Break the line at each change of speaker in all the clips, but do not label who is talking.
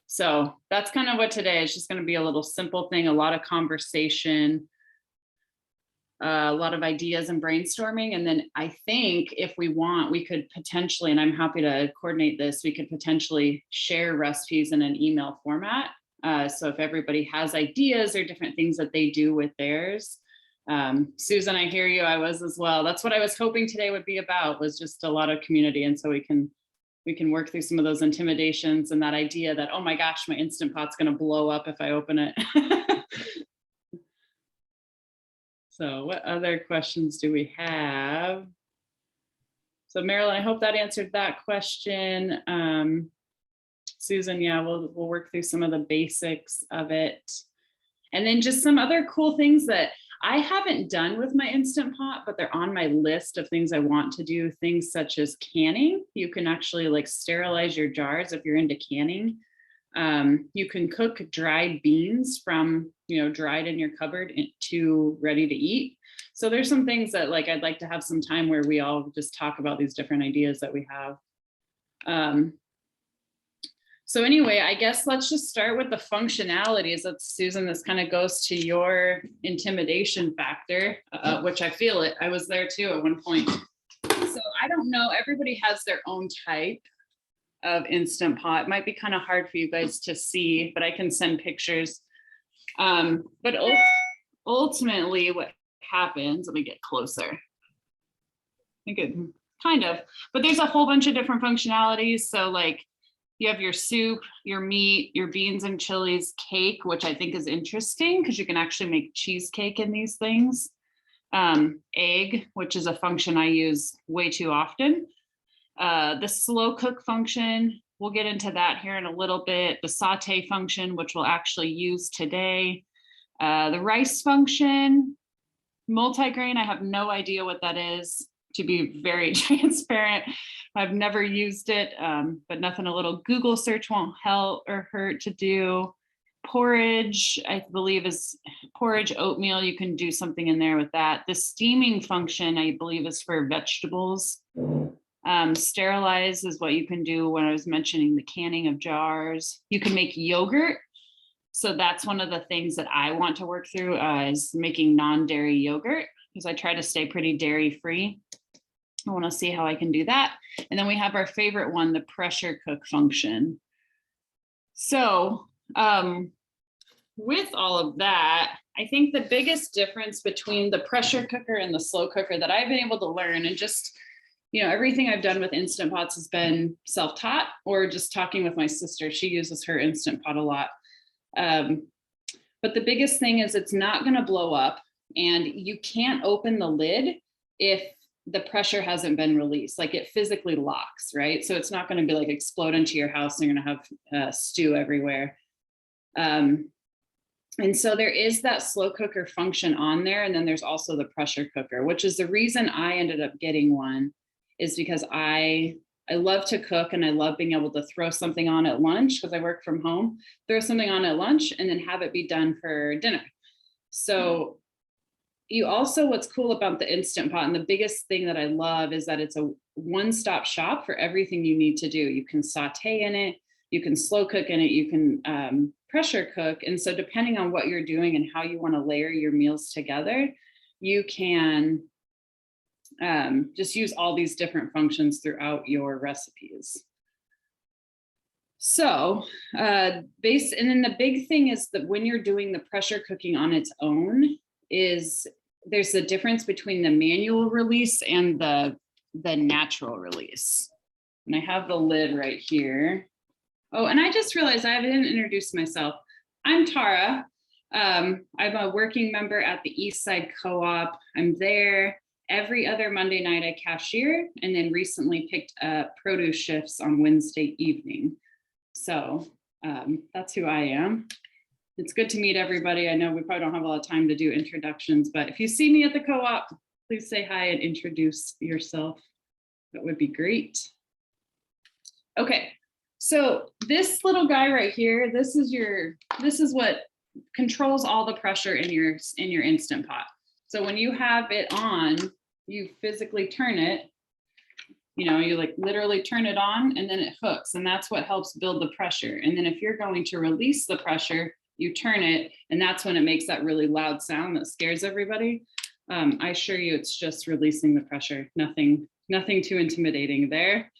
So that's kind of what today is just going to be, a little simple thing, a lot of conversation, a lot of ideas and brainstorming. And then I think if we want, we could potentially, and I'm happy to coordinate this, we could potentially share recipes in an email format. So if everybody has ideas or different things that they do with theirs, Susan, I hear you, I was as well. That's what I was hoping today would be about, was just a lot of community. And so we can work through some of those intimidations and that idea that, oh my gosh, my Instant Pot's going to blow up if I open it. So what other questions do we have? So Marilyn, I hope that answered that question. Susan, yeah, we'll work through some of the basics of it. And then just some other cool things that I haven't done with my Instant Pot, but they're on my list of things I want to do. Things such as canning. You can actually like sterilize your jars if you're into canning. You can cook dried beans from, dried in your cupboard to ready to eat. So there's some things that like, I'd like to have some time where we all just talk about these different ideas that we have. So anyway, I guess let's just start with the functionalities. That's, Susan, this kind of goes to your intimidation factor, which I feel it. I was there too at one point. So I don't know, everybody has their own type of Instant Pot. It might be kind of hard for you guys to see, but I can send pictures. But ultimately what happens, let me get closer. I think it kind of, but there's a whole bunch of different functionalities. So like you have your soup, your meat, your beans and chilies, cake, which I think is interesting because you can actually make cheesecake in these things. Egg, which is a function I use way too often. The slow cook function, we'll get into that here in a little bit. The saute function, which we'll actually use today. The rice function, multigrain, I have no idea what that is, to be very transparent. I've never used it, but nothing a little Google search won't help or hurt to do. Porridge, I believe, is porridge oatmeal. You can do something in there with that. The steaming function, I believe, is for vegetables. Sterilize is what you can do when I was mentioning the canning of jars. You can make yogurt. So that's one of the things that I want to work through is making non-dairy yogurt, because I try to stay pretty dairy free. I want to see how I can do that. And then we have our favorite one, the pressure cook function. So with all of that, I think the biggest difference between the pressure cooker and the slow cooker that I've been able to learn, and just, everything I've done with Instant Pots has been self-taught or just talking with my sister. She uses her Instant Pot a lot. But the biggest thing is it's not going to blow up, and you can't open the lid if the pressure hasn't been released. Like it physically locks, right? So it's not going to be like explode into your house and you're going to have stew everywhere. And so there is that slow cooker function on there. And then there's also the pressure cooker, which is the reason I ended up getting one, is because I love to cook and I love being able to throw something on at lunch because I work from home, throw something on at lunch and then have it be done for dinner. So you also, what's cool about the Instant Pot, and the biggest thing that I love, is that it's a one-stop shop for everything you need to do. You can saute in it, you can slow cook in it, you can pressure cook. And so depending on what you're doing and how you want to layer your meals together, you can just use all these different functions throughout your recipes. So and then the big thing is that when you're doing the pressure cooking on its own, there's a difference between the manual release and the natural release. And I have the lid right here. Oh, and I just realized I didn't introduce myself. I'm Tara. I'm a working member at the East Side Co-op. I'm there every other Monday night. I cashier, and then recently picked up produce shifts on Wednesday evening. So that's who I am. It's good to meet everybody. I know we probably don't have a lot of time to do introductions, but if you see me at the co-op, please say hi and introduce yourself. That would be great. Okay, so this little guy right here, this is what controls all the pressure in your Instant Pot. So when you have it on, you physically turn it You know, you like literally turn it on and then it hooks, and that's what helps build the pressure. And then if you're going to release the pressure, you turn it, and that's when it makes that really loud sound that scares everybody. I assure you it's just releasing the pressure, nothing too intimidating there.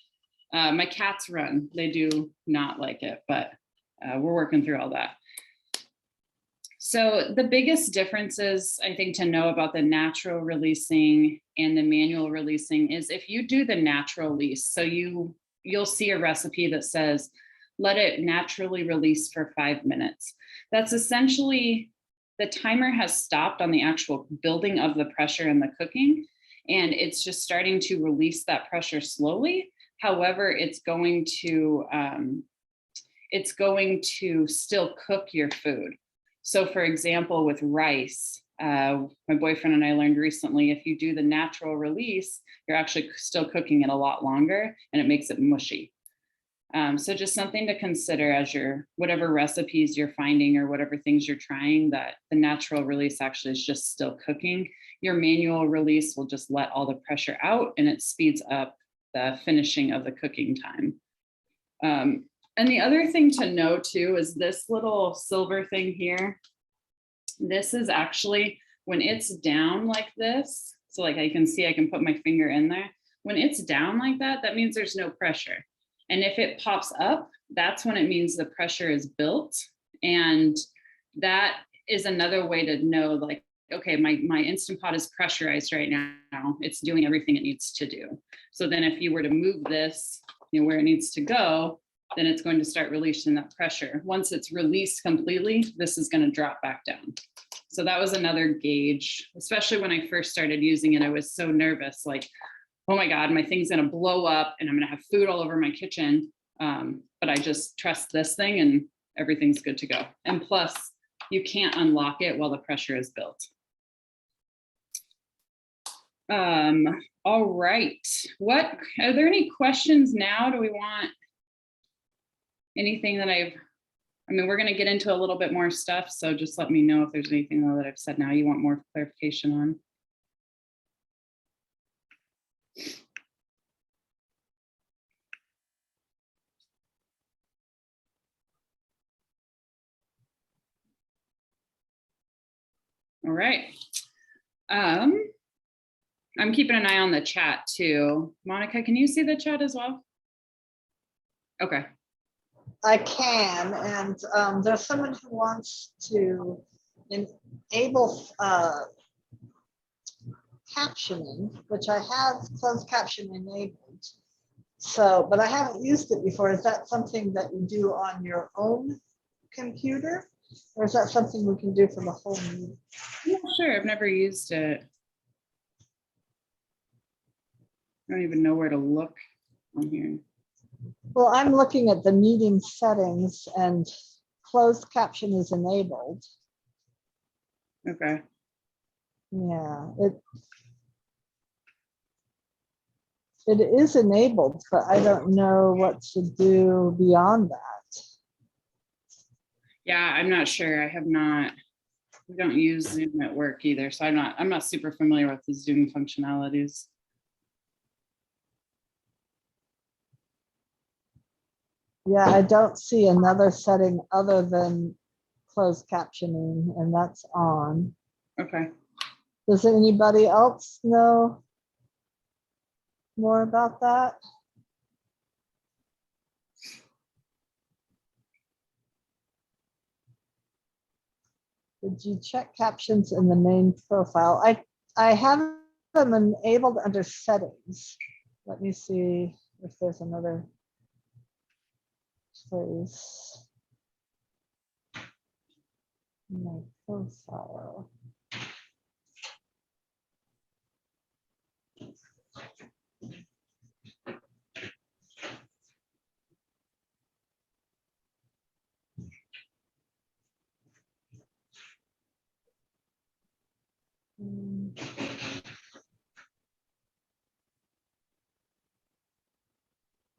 My cats run, they do not like it, but we're working through all that. So the biggest differences, I think, to know about the natural releasing and the manual releasing is if you do the natural release, so you'll see a recipe that says, let it naturally release for 5 minutes. That's essentially, the timer has stopped on the actual building of the pressure and the cooking, and it's just starting to release that pressure slowly. However, it's going to still cook your food. So for example, with rice, my boyfriend and I learned recently, if you do the natural release, you're actually still cooking it a lot longer and it makes it mushy. So just something to consider as whatever recipes you're finding or whatever things you're trying, that the natural release actually is just still cooking. Your manual release will just let all the pressure out and it speeds up the finishing of the cooking time. And the other thing to know too is this little silver thing here. This is actually, when it's down like this, so like I can see, I can put my finger in there. When it's down like that, that means there's no pressure. And if it pops up, that's when it means the pressure is built. And that is another way to know, like, okay, my Instant Pot is pressurized right now. It's doing everything it needs to do. So then if you were to move this, you know, where it needs to go, then it's going to start releasing that pressure. Once it's released completely, this is going to drop back down. So that was another gauge, especially when I first started using it. I was so nervous, like, oh my God, my thing's going to blow up and I'm going to have food all over my kitchen. But I just trust this thing and everything's good to go. And plus, you can't unlock it while the pressure is built. All right. Are there any questions now? Do we want anything that we're going to get into a little bit more stuff. So just let me know if there's anything that I've said now you want more clarification on. All right. I'm keeping an eye on the chat too. Monica, can you see the chat as well? Okay.
I can, and there's someone who wants to enable captioning, which I have closed caption enabled. So, but I haven't used it before. Is that something that you do on your own computer, or is that something we can do for the whole meeting?
Yeah, sure. I've never used it. I don't even know where to look on here.
Well, I'm looking at the meeting settings and closed caption is enabled.
Okay.
Yeah, it is enabled, but I don't know what to do beyond that.
Yeah, I'm not sure. We don't use Zoom at work either, so I'm not super familiar with the Zoom functionalities.
Yeah, I don't see another setting other than closed captioning, and that's on.
Okay.
Does anybody else know more about that? Did you check captions in the main profile? I have them enabled under settings. Let me see if there's another place. My profile.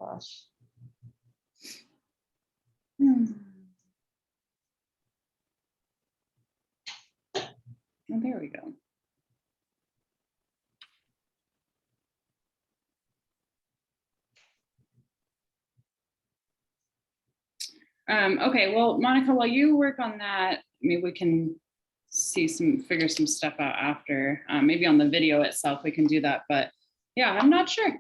Gosh.
Oh, there we go. Okay, well, Monica, while you work on that, maybe we can figure some stuff out after. Maybe on the video itself, we can do that, but yeah, I'm not sure.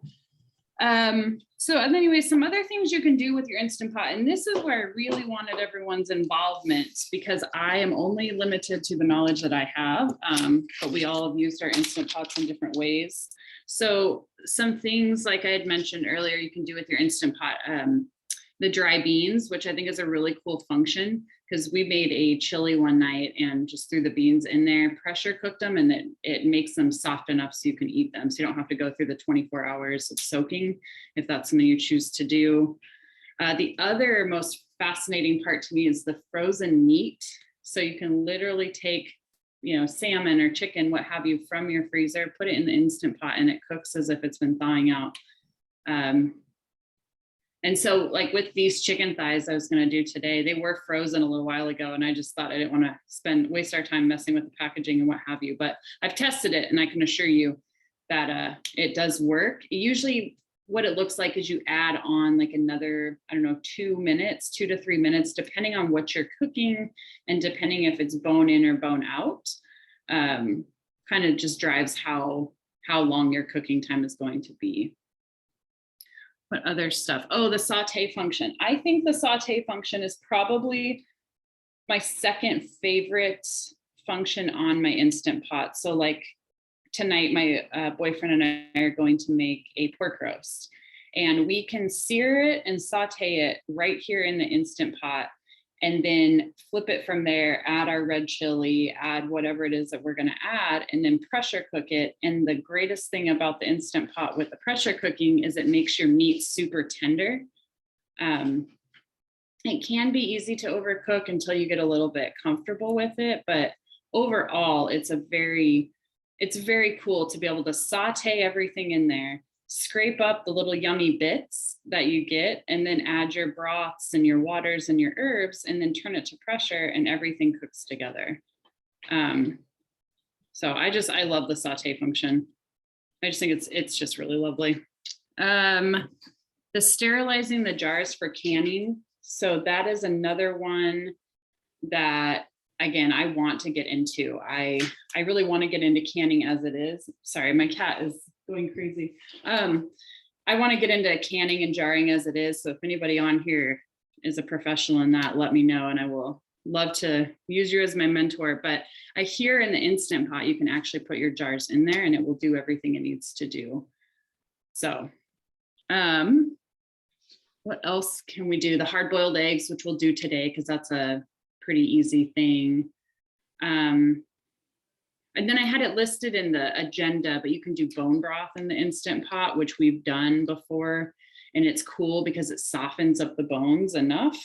So anyway, some other things you can do with your Instant Pot, and this is where I really wanted everyone's involvement because I am only limited to the knowledge that I have, but we all have used our Instant Pots in different ways. So some things like I had mentioned earlier, you can do with your Instant Pot, the dry beans, which I think is a really cool function because we made a chili one night and just threw the beans in there, pressure cooked them, and it makes them soft enough so you can eat them. So you don't have to go through the 24 hours of soaking if that's something you choose to do. The other most fascinating part to me is the frozen meat. So you can literally take, salmon or chicken, what have you, from your freezer, put it in the Instant Pot, and it cooks as if it's been thawing out. And so like with these chicken thighs I was going to do today, they were frozen a little while ago. And I just thought I didn't want to waste our time messing with the packaging and what have you. But I've tested it and I can assure you that it does work. Usually what it looks like is you add on like another, 2 to 3 minutes, depending on what you're cooking and depending if it's bone in or bone out. Kind of just drives how long your cooking time is going to be. What other stuff? Oh, the saute function. I think the saute function is probably my second favorite function on my Instant Pot. So like tonight, my boyfriend and I are going to make a pork roast, and we can sear it and saute it right here in the Instant Pot, and then flip it from there, add our red chili, add whatever it is that we're going to add, and then pressure cook it. And the greatest thing about the Instant Pot with the pressure cooking is it makes your meat super tender. It can be easy to overcook until you get a little bit comfortable with it, but overall, it's very cool to be able to saute everything in there, scrape up the little yummy bits that you get, and then add your broths and your waters and your herbs, and then turn it to pressure and everything cooks together. So I love the saute function. I just think it's just really lovely. The sterilizing the jars for canning. So that is another one that, again, I want to get into. I really want to get into canning as it is. Sorry, my cat is going crazy. I want to get into canning and jarring as it is. So if anybody on here is a professional in that, let me know, and I will love to use you as my mentor. But I hear in the Instant Pot, you can actually put your jars in there and it will do everything it needs to do. So what else can we do? The hard-boiled eggs, which we'll do today because that's a pretty easy thing. And then I had it listed in the agenda, but you can do bone broth in the Instant Pot, which we've done before. And it's cool because it softens up the bones enough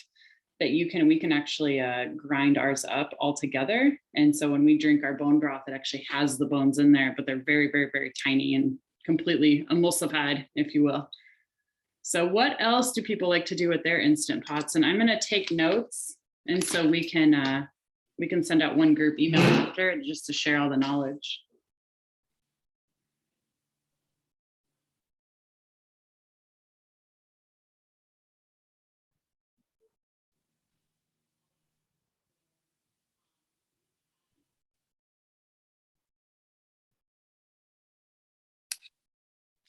that we can actually grind ours up all together. And so when we drink our bone broth, it actually has the bones in there, but they're very, very, very tiny and completely emulsified, if you will. So what else do people like to do with their Instant Pots? And I'm going to take notes. And so we can send out one group email after just to share all the knowledge.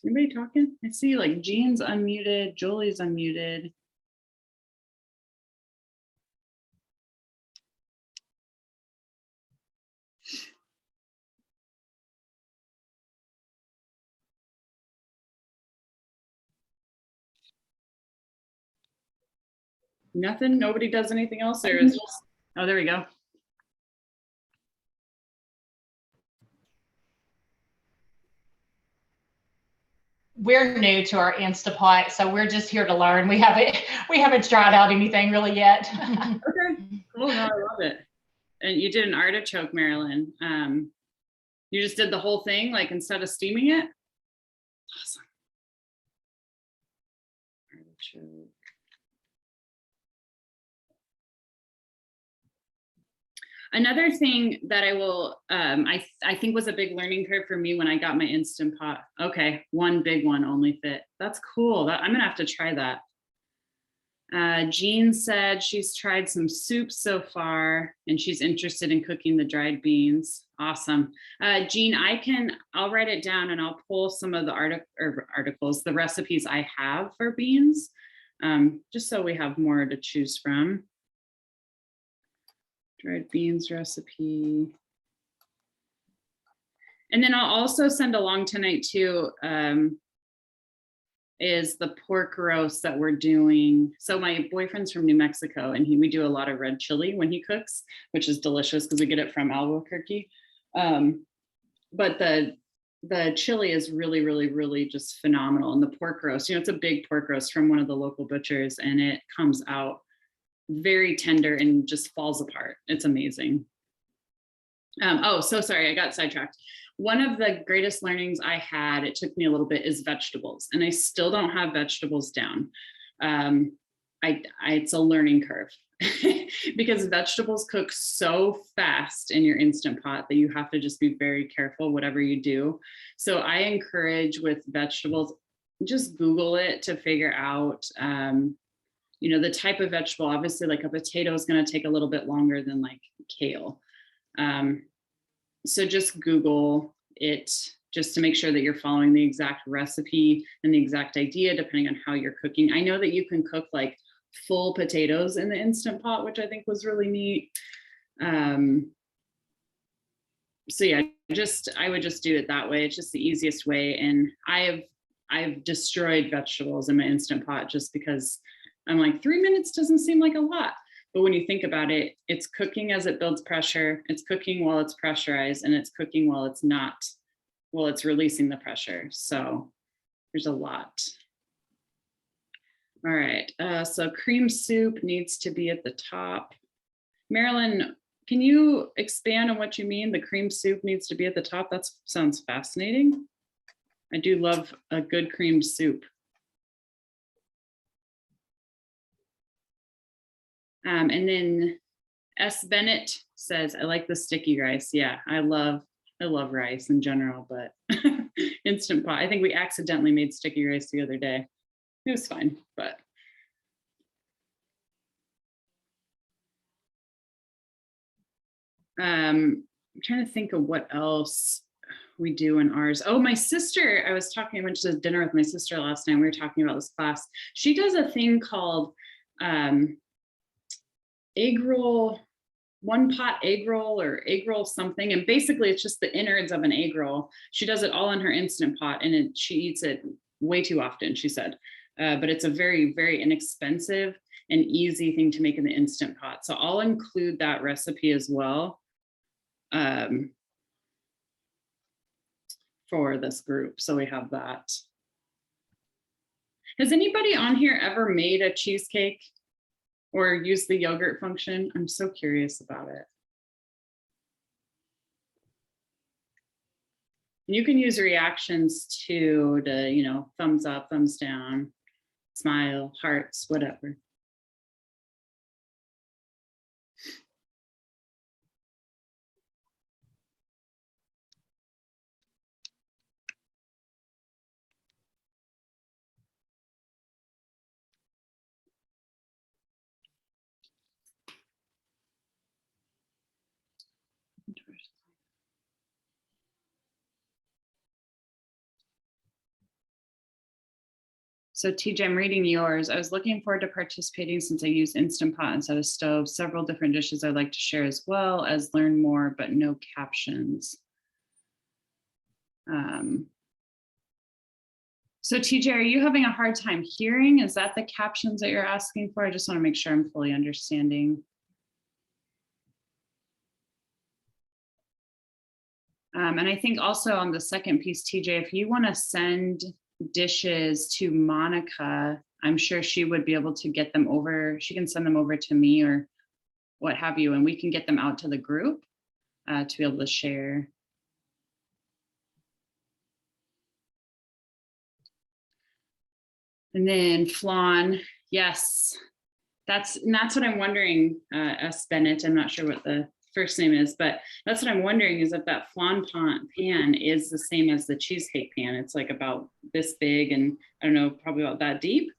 Anybody talking? I see like Jean's unmuted, Julie's unmuted. Nothing? Nobody does anything else? Or is just, oh, there we go.
We're new to our Instapot, so we're just here to learn. We haven't tried out anything really yet.
Okay, cool. No, I love it. And you did an artichoke, Marilyn. You just did the whole thing, like instead of steaming it? Awesome. Artichoke. Another thing that I will, I think was a big learning curve for me when I got my Instant Pot. Okay, one big one only fit. That's cool. I'm gonna have to try that. Jean said she's tried some soups so far and she's interested in cooking the dried beans. Awesome. Jean, I'll write it down and I'll pull some of the articles, the recipes I have for beans, just so we have more to choose from. Dried beans recipe. And then I'll also send along tonight too, is the pork roast that we're doing. So my boyfriend's from New Mexico and we do a lot of red chili when he cooks, which is delicious because we get it from Albuquerque. But the chili is really, really, really just phenomenal. And the pork roast, it's a big pork roast from one of the local butchers and it comes out very tender and just falls apart. It's amazing. Oh, so sorry, I got sidetracked. One of the greatest learnings I had, it took me a little bit, is vegetables. And I still don't have vegetables down. It's a learning curve because vegetables cook so fast in your Instant Pot that you have to just be very careful whatever you do. So I encourage with vegetables, just Google it to figure out, the type of vegetable. Obviously, like a potato is going to take a little bit longer than like kale. So just Google it just to make sure that you're following the exact recipe and the exact idea, depending on how you're cooking. I know that you can cook like full potatoes in the Instant Pot, which I think was really neat. So yeah, I would just do it that way. It's just the easiest way. And I've destroyed vegetables in my Instant Pot just because I'm like, 3 minutes doesn't seem like a lot. But when you think about it, it's cooking as it builds pressure, it's cooking while it's pressurized, and it's cooking while it's releasing the pressure. So there's a lot. All right, so cream soup needs to be at the top. Marilyn, can you expand on what you mean? The cream soup needs to be at the top? That sounds fascinating. I do love a good cream soup. And then S. Bennett says, I like the sticky rice. Yeah, I love rice in general, but Instant Pot. I think we accidentally made sticky rice the other day. It was fine, but. I'm trying to think of what else we do in ours. Oh, my sister, I went to dinner with my sister last night. We were talking about this class. She does a thing called, egg roll, one pot egg roll or egg roll something. And basically it's just the innards of an egg roll. She does it all in her Instant Pot and she eats it way too often, she said. But it's a very, very inexpensive and easy thing to make in the Instant Pot. So I'll include that recipe as well for this group. So we have that. Has anybody on here ever made a cheesecake or use the yogurt function? I'm so curious about it. You can use reactions too to, thumbs up, thumbs down, smile, hearts, whatever. So TJ, I'm reading yours. I was looking forward to participating since I use Instant Pot instead of stove. Several different dishes I'd like to share as well as learn more, but no captions. So TJ, are you having a hard time hearing? Is that the captions that you're asking for? I just want to make sure I'm fully understanding. And I think also on the second piece, TJ, if you want to send dishes to Monica, I'm sure she would be able to get them over. She can send them over to me or what have you, and we can get them out to the group to be able to share. And then flan, yes, that's what I'm wondering, S. Bennett. I'm not sure what the first name is, but that's what I'm wondering is if that flan pan is the same as the cheesecake pan. It's like about this big and I don't know, probably about that deep.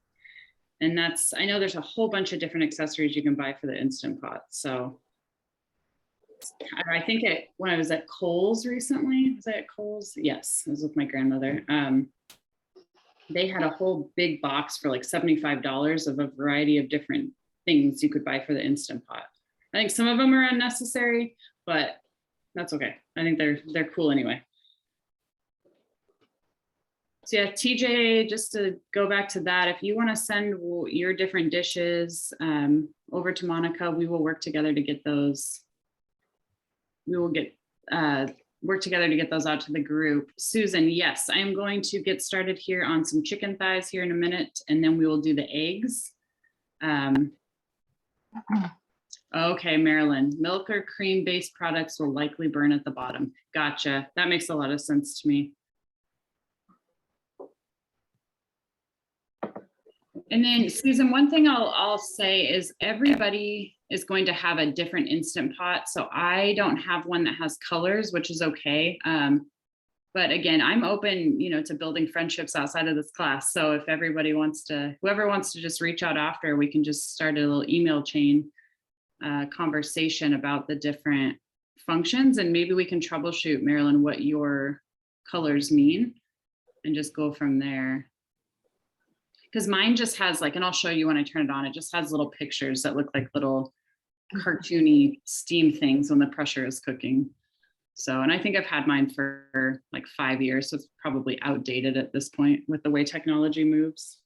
And that's, I know there's a whole bunch of different accessories you can buy for the Instant Pot. So I think when I was at Kohl's recently, was I at Kohl's? Yes, I was with my grandmother. They had a whole big box for like $75 of a variety of different things you could buy for the Instant Pot. I think some of them are unnecessary, but that's okay. I think they're cool anyway. So yeah, TJ, just to go back to that, if you want to send your different dishes over to Monica, we will work together to get those. We will work together to get those out to the group. Susan, yes, I am going to get started here on some chicken thighs here in a minute, and then we will do the eggs. Okay, Marilyn, milk or cream-based products will likely burn at the bottom. Gotcha. That makes a lot of sense to me. And then Susan, one thing I'll say is everybody is going to have a different Instant Pot. So I don't have one that has colors, which is okay. But again, I'm open, to building friendships outside of this class. So if everybody whoever wants to just reach out after, we can just start a little email chain conversation about the different functions. And maybe we can troubleshoot, Marilyn, what your colors mean and just go from there. Because mine just has and I'll show you when I turn it on, it just has little pictures that look like little cartoony steam things when the pressure is cooking. So, and I think I've had mine for like 5 years, so it's probably outdated at this point with the way technology moves.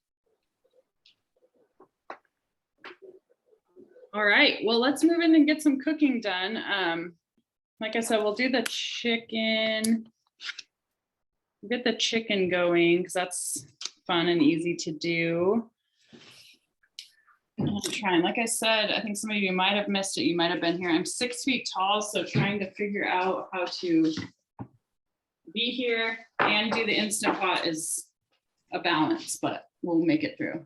All right, well, let's move in and get some cooking done. Like I said, we'll do the chicken, get the chicken going because that's fun and easy to do. I'm trying, like I said, I think some of you might have missed it. You might have been here. I'm 6 feet tall, so trying to figure out how to be here and do the Instant Pot is a balance, but we'll make it through.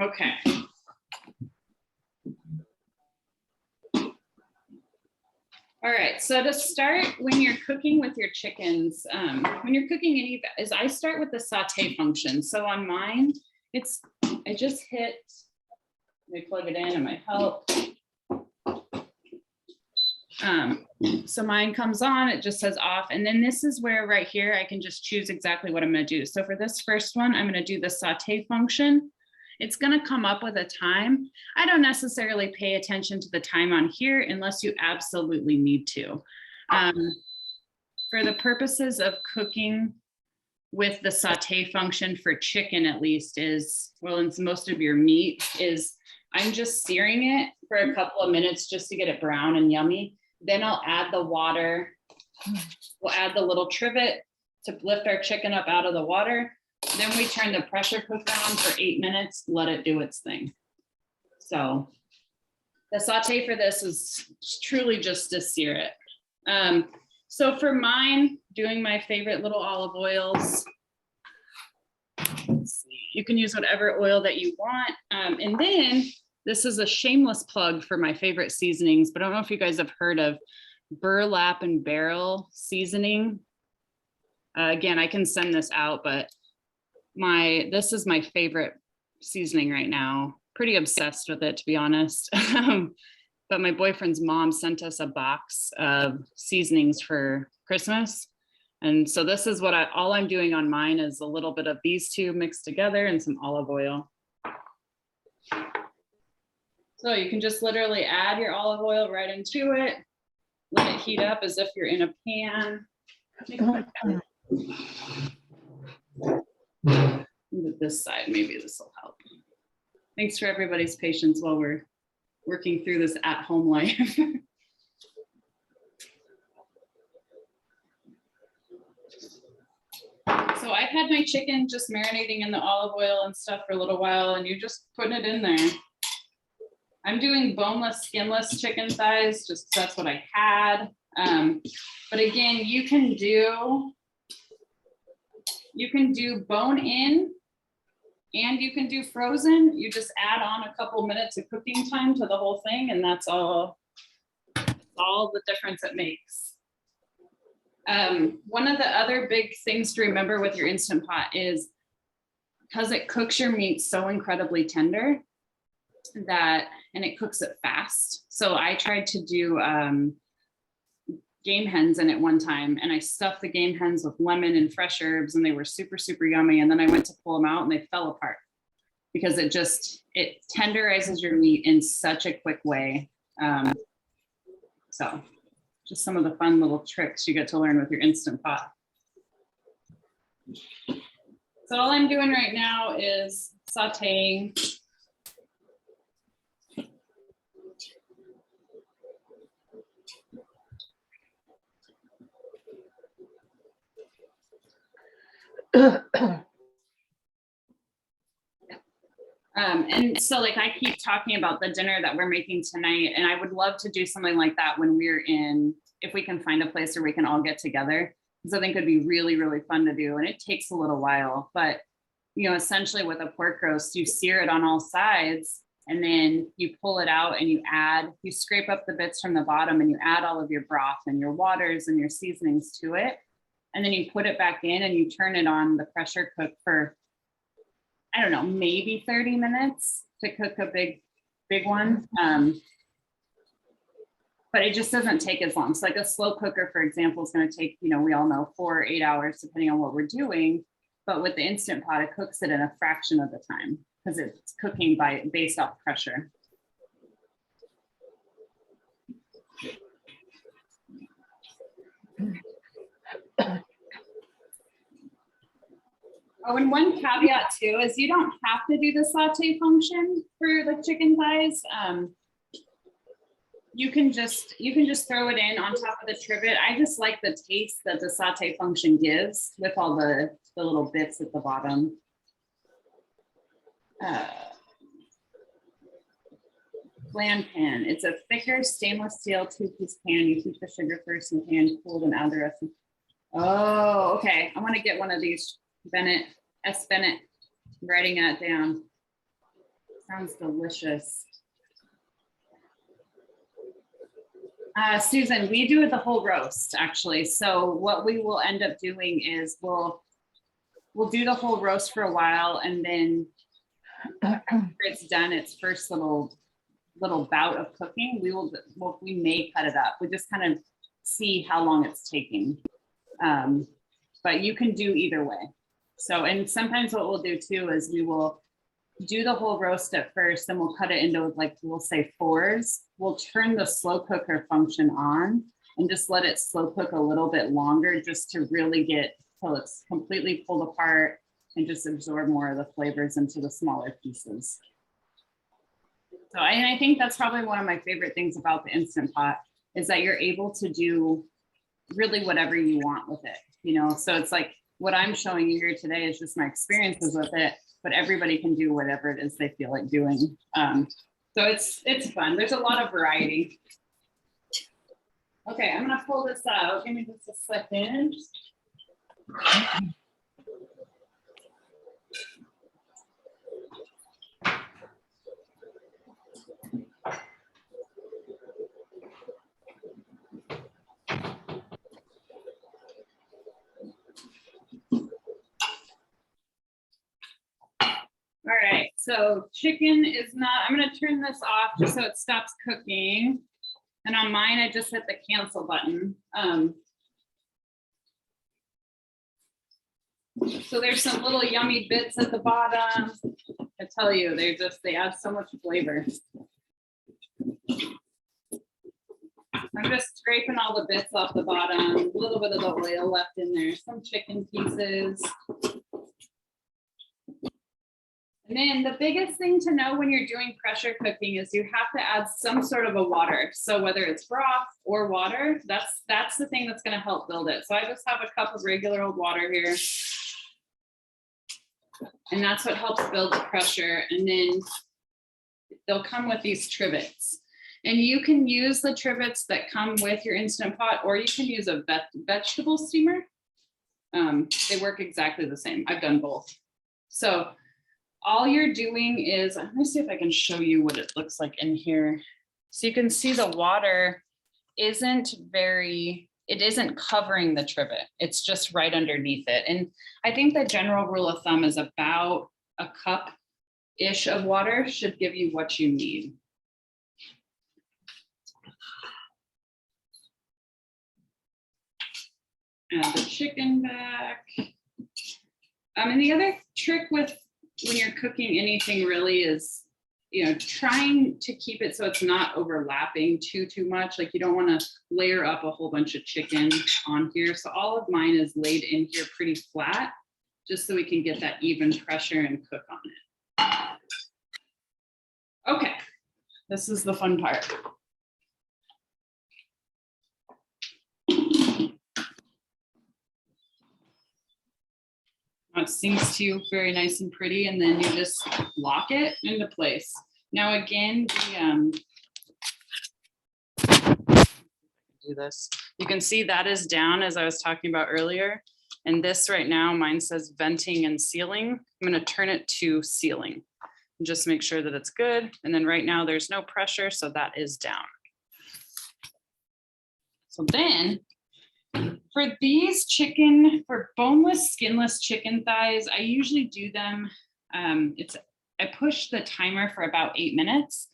Okay. All right, so to start, when you're cooking with your chickens, when you're cooking any, I start with the saute function. So on mine, I just hit, let me plug it in, it might help. So mine comes on, it just says off. And then this is where right here, I can just choose exactly what I'm gonna do. So for this first one, I'm gonna do the saute function. It's going to come up with a time. I don't necessarily pay attention to the time on here unless you absolutely need to. For the purposes of cooking with the saute function for chicken, at least is, well, and most of your meat is, I'm just searing it for a couple of minutes just to get it brown and yummy. Then I'll add the water. We'll add the little trivet to lift our chicken up out of the water. Then we turn the pressure cooker on for 8 minutes, let it do its thing. So the saute for this is truly just to sear it. So for mine, doing my favorite little olive oils, let's see, you can use whatever oil that you want. And then this is a shameless plug for my favorite seasonings, but I don't know if you guys have heard of burlap and barrel seasoning. Again, I can send this out, but this is my favorite seasoning right now. Pretty obsessed with it, to be honest. But my boyfriend's mom sent us a box of seasonings for Christmas. And so this is what all I'm doing on mine is a little bit of these two mixed together and some olive oil. So you can just literally add your olive oil right into it. Let it heat up as if you're in a pan. This side, maybe this will help. Thanks for everybody's patience while we're working through this at-home life. So I've had my chicken just marinating in the olive oil and stuff for a little while, and you're just putting it in there. I'm doing boneless, skinless chicken thighs just because that's what I had. But again, you can do bone in and you can do frozen. You just add on a couple minutes of cooking time to the whole thing, and that's all the difference it makes. One of the other big things to remember with your Instant Pot is because it cooks your meat so incredibly tender and it cooks it fast. So I tried to do game hens in it one time, and I stuffed the game hens with lemon and fresh herbs, and they were super, super yummy. And then I went to pull them out and they fell apart because it tenderizes your meat in such a quick way. So just some of the fun little tricks you get to learn with your Instant Pot. So all I'm doing right now is sauteing. And so like I keep talking about the dinner that we're making tonight, and I would love to do something like that when we're if we can find a place where we can all get together, because I think it'd be really, really fun to do. And it takes a little while, but essentially with a pork roast, you sear it on all sides, and then you pull it out and you scrape up the bits from the bottom, and you add all of your broth and your waters and your seasonings to it. And then you put it back in and you turn it on the pressure cook for, I don't know, maybe 30 minutes to cook a big one. But it just doesn't take as long. So like a slow cooker, for example, is going to take, we all know 4 or 8 hours, depending on what we're doing. But with the Instant Pot, it cooks it in a fraction of the time because it's cooking based off pressure. Oh, and one caveat too is you don't have to do the saute function for the chicken thighs. You can just throw it in on top of the trivet. I just like the taste that the saute function gives with all the little bits at the bottom. Flan pan. It's a thicker stainless steel 2-piece pan. You heat the sugar first in the pan, cooled, and add the rest. Oh, okay. I want to get one of these. Bennett, S. Bennett, I'm writing that down. Sounds delicious. Susan, we do the whole roast actually. So what we will end up doing is we'll do the whole roast for a while, and then after it's done its first little bout of cooking, we may cut it up. We just kind of see how long it's taking. But you can do either way. So, and sometimes what we'll do too is we will do the whole roast at first, and we'll cut it into, like, we'll say 4s. We'll turn the slow cooker function on and just let it slow cook a little bit longer, just to really get till it's completely pulled apart and just absorb more of the flavors into the smaller pieces. So I think that's probably one of my favorite things about the Instant Pot is that you're able to do really whatever you want with it, so it's like what I'm showing you here today is just my experiences with it, but everybody can do whatever it is they feel like doing. So it's fun. There's a lot of variety. Okay, I'm gonna pull this out. Give me just a second. All right, so chicken is not, I'm gonna turn this off just so it stops cooking. And on mine, I just hit the cancel button. So there's some little yummy bits at the bottom. I tell you, they add so much flavor. I'm just scraping all the bits off the bottom, a little bit of the oil left in there, some chicken pieces. And then the biggest thing to know when you're doing pressure cooking is you have to add some sort of a water. So whether it's broth or water, that's the thing that's going to help build it. So I just have a cup of regular old water here. And that's what helps build the pressure. And then they'll come with these trivets. And you can use the trivets that come with your Instant Pot, or you can use a vegetable steamer. They work exactly the same. I've done both. So all you're doing is, let me see if I can show you what it looks like in here. So you can see the water isn't very it isn't covering the trivet. It's just right underneath it. And I think the general rule of thumb is about a cup-ish of water should give you what you need. Add the chicken back. And the other trick with when you're cooking anything really is, you know, trying to keep it so it's not overlapping too much. Like you don't want to layer up a whole bunch of chicken on here. So all of mine is laid in here pretty flat, just so we can get that even pressure and cook on it. Okay, this is the fun part. It seems to you very nice and pretty, and then you just lock it into place. Now again, do this. You can see that is down as I was talking about earlier. And this right now, mine says venting and sealing. I'm going to turn it to sealing and just make sure that it's good. And then right now there's no pressure, so that is down. So then for these chicken, for boneless, skinless chicken thighs, I usually do them, I push the timer for about 8 minutes.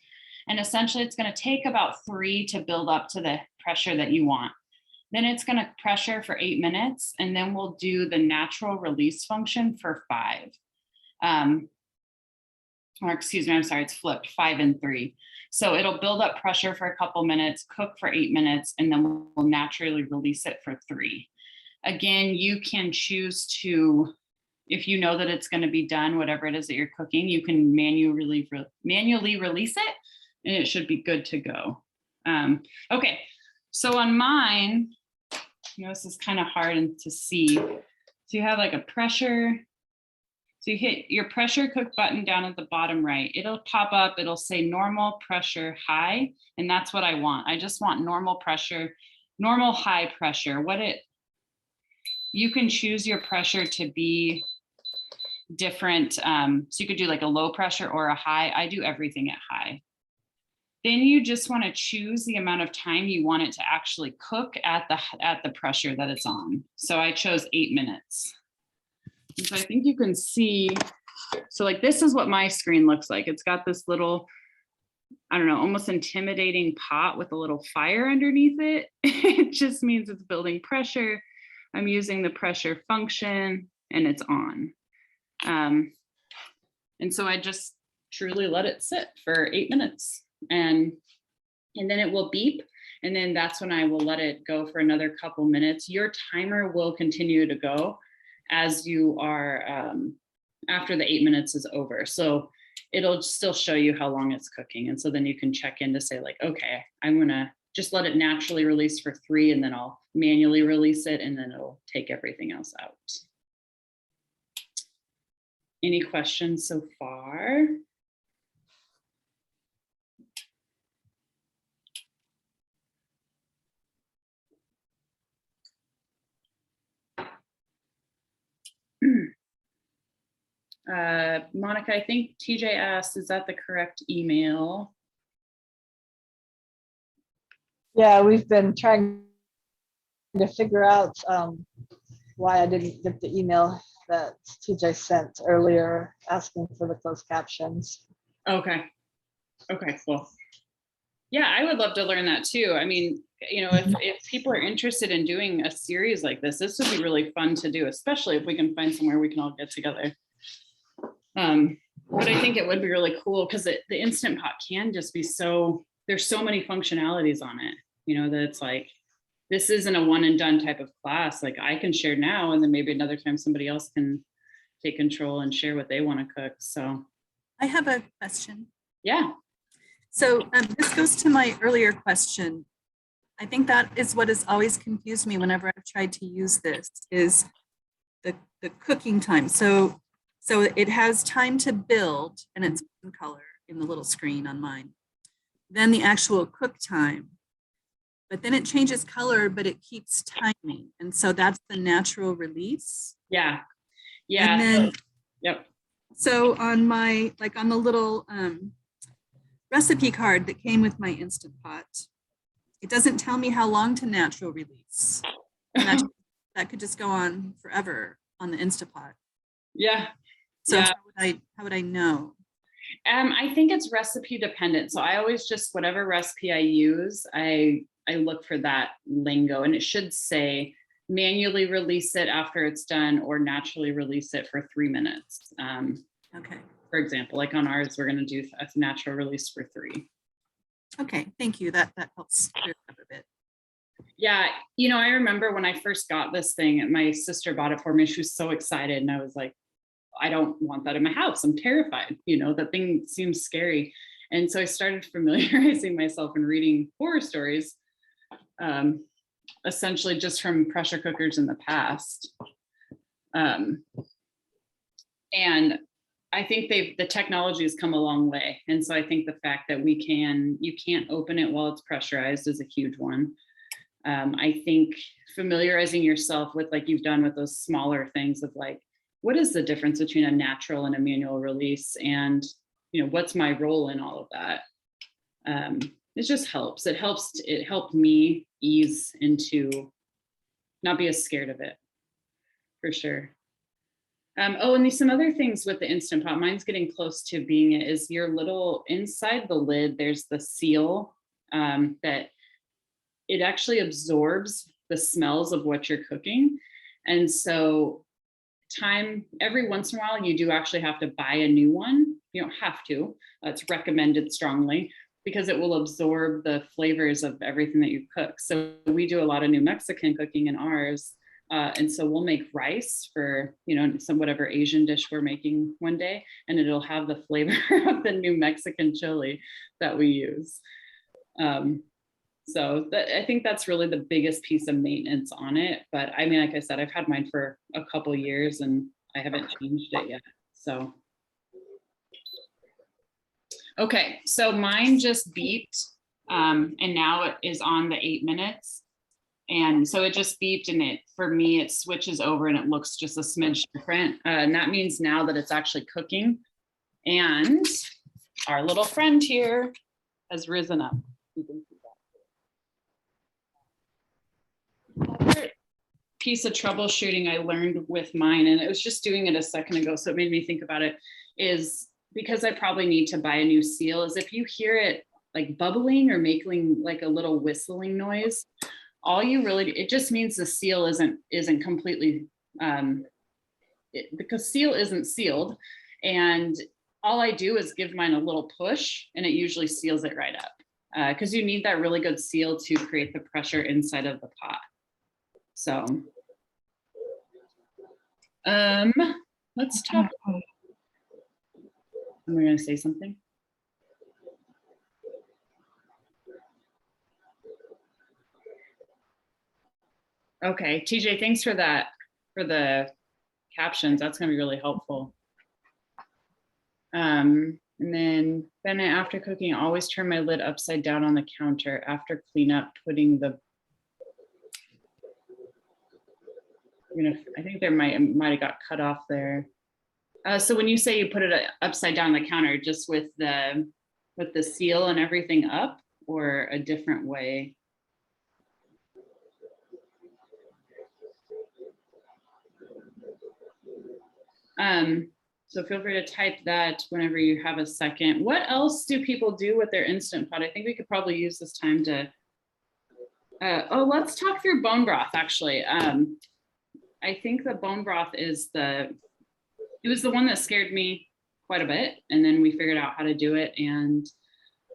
And essentially it's going to take about 3 to build up to the pressure that you want. Then it's going to pressure for 8 minutes, and then we'll do the natural release function for 5. Or excuse me, I'm sorry, it's flipped, 5 and 3. So it'll build up pressure for a couple minutes, cook for 8 minutes, and then we'll naturally release it for 3. Again, you can choose to, if you know that it's going to be done, whatever it is that you're cooking, you can manually release it, and it should be good to go. Okay, so on mine, you know, this is kind of hard to see. So you have like a pressure. So you hit your pressure cook button down at the bottom right. It'll pop up, it'll say normal pressure high, and that's what I want. I just want normal pressure, normal high pressure. You can choose your pressure to be different. So you could do like a low pressure or a high. I do everything at high. Then you just want to choose the amount of time you want it to actually cook at the pressure that it's on. So I chose 8 minutes. And so I think you can see, so like this is what my screen looks like. It's got this little, I don't know, almost intimidating pot with a little fire underneath it. It just means it's building pressure. I'm using the pressure function and it's on. And so I just truly let it sit for 8 minutes and then it will beep. And then that's when I will let it go for another couple minutes. Your timer will continue to go as you are, after the 8 minutes is over. So it'll still show you how long it's cooking. And so then you can check in to say like, okay, I'm gonna just let it naturally release for 3 and then I'll manually release it and then it'll take everything else out. Any questions so far? Monica, I think TJ asked, is that the correct email?
Yeah, we've been trying to figure out why I didn't get the email that TJ sent earlier asking for the closed captions.
Okay. Okay, cool. Yeah, I would love to learn that too. I mean, you know, if people are interested in doing a series like this would be really fun to do, especially if we can find somewhere we can all get together. But I think it would be really cool because the Instant Pot can just be so, there's so many functionalities on it, you know, that it's like, this isn't a one and done type of class. Like I can share now and then maybe another time somebody else can take control and share what they want to cook. So
I have a question.
Yeah.
So this goes to my earlier question. I think that is what has always confused me whenever I've tried to use this is the cooking time. So it has time to build and it's one color in the little screen on mine. Then the actual cook time, but then it changes color, but it keeps timing. And so that's the natural release.
Yeah. Yeah.
And then,
yep.
So on my, like on the little recipe card that came with my Instant Pot, it doesn't tell me how long to natural release. And that could just go on forever on the Instapot.
Yeah.
So
Yeah.
how would I know?
I think it's recipe dependent. So I always just, whatever recipe I use, I look for that lingo, and it should say manually release it after it's done or naturally release it for 3 minutes.
Okay.
For example, like on ours, we're going to do a natural release for 3.
Okay, thank you. That helps clear it up a bit.
Yeah, you know, I remember when I first got this thing, my sister bought it for me. She was so excited, and I was like, I don't want that in my house. I'm terrified. You know, the thing seems scary. And so I started familiarizing myself and reading horror stories, essentially just from pressure cookers in the past. And I think the technology has come a long way. And so I think the fact that you can't open it while it's pressurized is a huge one. I think familiarizing yourself with, like you've done with those smaller things of like, what is the difference between a natural and a manual release? And, you know, what's my role in all of that? It just helps. It helped me ease into not be as scared of it, for sure. Oh, and there's some other things with the Instant Pot. Mine's getting close to being it, is your little, inside the lid, there's the seal that it actually absorbs the smells of what you're cooking. And so every once in a while, you do actually have to buy a new one. You don't have to, it's recommended strongly, because it will absorb the flavors of everything that you cook. So we do a lot of New Mexican cooking in ours. And so we'll make rice for, you know, some whatever Asian dish we're making one day, and it'll have the flavor of the New Mexican chili that we use. So I think that's really the biggest piece of maintenance on it. But I mean, like I said, I've had mine for a couple years and I haven't changed it yet. So. Okay, so mine just beeped, and now it is on the 8 minutes. And so it just beeped, and for me, it switches over and it looks just a smidge different. And that means now that it's actually cooking. And our little friend here has risen up. You can see that. Another piece of troubleshooting I learned with mine, and it was just doing it a second ago, so it made me think about it, is because I probably need to buy a new seal, is if you hear it like bubbling or making like a little whistling noise, it just means the seal isn't completely, because seal isn't sealed. And all I do is give mine a little push and it usually seals it right up. Because you need that really good seal to create the pressure inside of the pot. So, let's talk. Am I going to say something? Okay, TJ, thanks for that, for the captions. That's going to be really helpful. And then after cooking, always turn my lid upside down on the counter after cleanup, putting the, I think there might have got cut off there. So when you say you put it upside down on the counter, just with the seal and everything up, or a different way? So feel free to type that whenever you have a second. What else do people do with their Instant Pot? I think we could probably use this time to, let's talk through bone broth, actually. I think the bone broth it was the one that scared me quite a bit. And then we figured out how to do it, and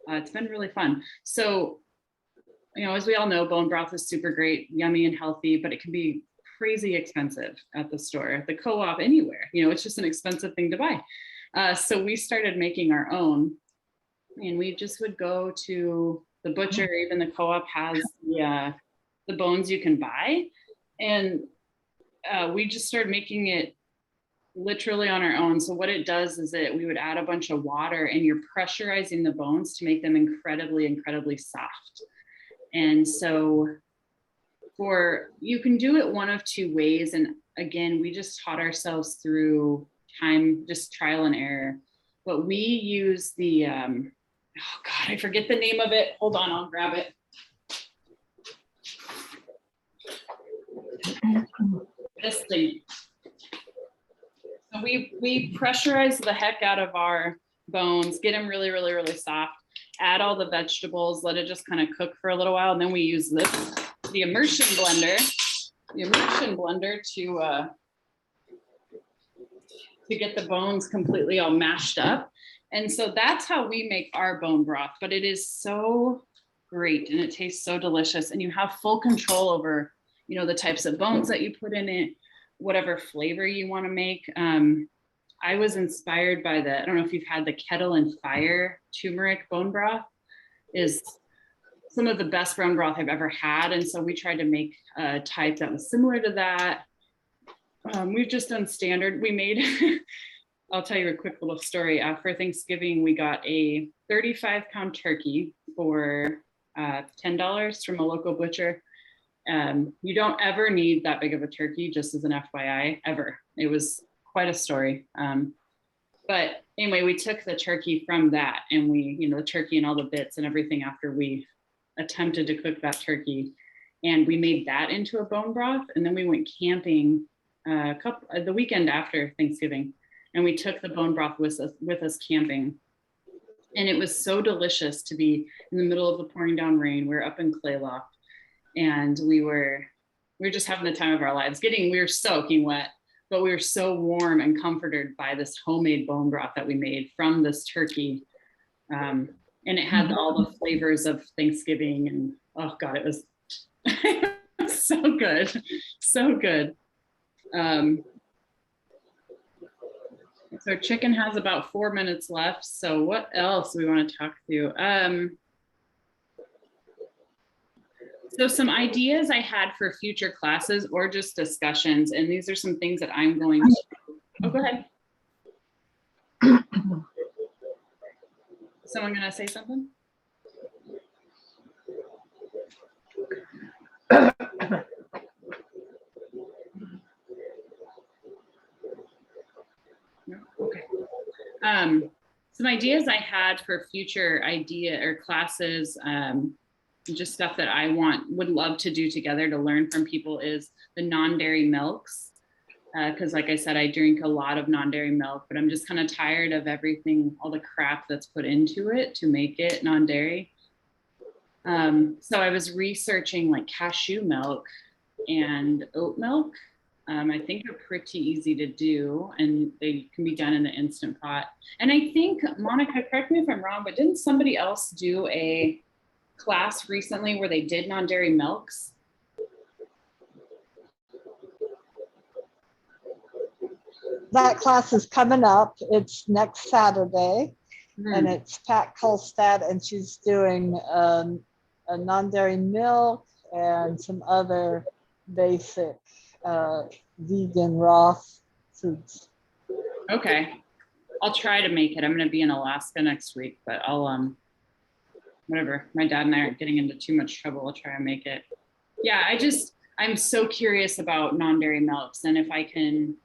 it's been really fun. So, you know, as we all know, bone broth is super great, yummy and healthy, but it can be crazy expensive at the store, at the co-op, anywhere. You know, it's just an expensive thing to buy. So we started making our own, and we just would go to the butcher, even the co-op has the bones you can buy. And we just started making it literally on our own. So what it does is we would add a bunch of water, and you're pressurizing the bones to make them incredibly, incredibly soft. And so you can do it one of two ways. And again, we just taught ourselves through time, just trial and error. But we use the, oh God, I forget the name of it. Hold on, I'll grab it. this thing. So we pressurize the heck out of our bones, get them really, really, really soft, add all the vegetables, let it just kind of cook for a little while. And then we use the immersion blender to get the bones completely all mashed up. And so that's how we make our bone broth, but it is so great and it tastes so delicious, and you have full control over, the types of bones that you put in it, whatever flavor you want to make. I was inspired by I don't know if you've had the Kettle and Fire turmeric bone broth, is some of the best bone broth I've ever had. And so we tried to make a type that was similar to that. We've just done standard. We made, I'll tell you a quick little story. For Thanksgiving, we got a 35-pound turkey for $10 from a local butcher. You don't ever need that big of a turkey, just as an FYI, ever. It was quite a story. But anyway, we took the turkey from that, and we, the turkey and all the bits and everything after we attempted to cook that turkey, and we made that into a bone broth. And then we went camping the weekend after Thanksgiving, and we took the bone broth with us camping. And it was so delicious to be in the middle of the pouring down rain. We were up in Clayloft, and we were just having the time of our lives. We were soaking wet, but we were so warm and comforted by this homemade bone broth that we made from this turkey. And it had all the flavors of Thanksgiving, and oh God, it was so good, so good. So chicken has about 4 minutes left. So what else we want to talk through? So some ideas I had for future classes or just discussions, and these are some things that I'm going to, oh, go ahead. Someone gonna say something? No? Okay. Some ideas I had for future classes, just stuff that I would love to do together to learn from people, is the non-dairy milks. Because like I said, I drink a lot of non-dairy milk, but I'm just kind of tired of everything, all the crap that's put into it to make it non-dairy. So I was researching like cashew milk and oat milk. I think they're pretty easy to do, and they can be done in the Instant Pot. And I think, Monica, correct me if I'm wrong, but didn't somebody else do a class recently where they did non-dairy milks?
That class is coming up. It's next Saturday, and it's Pat Kolstad, and she's doing a non-dairy milk and some other basic vegan raw foods.
Okay, I'll try to make it. I'm going to be in Alaska next week, but I'll whatever. My dad and I aren't getting into too much trouble. I'll try and make it. Yeah, I'm so curious about non-dairy milks, and if I can,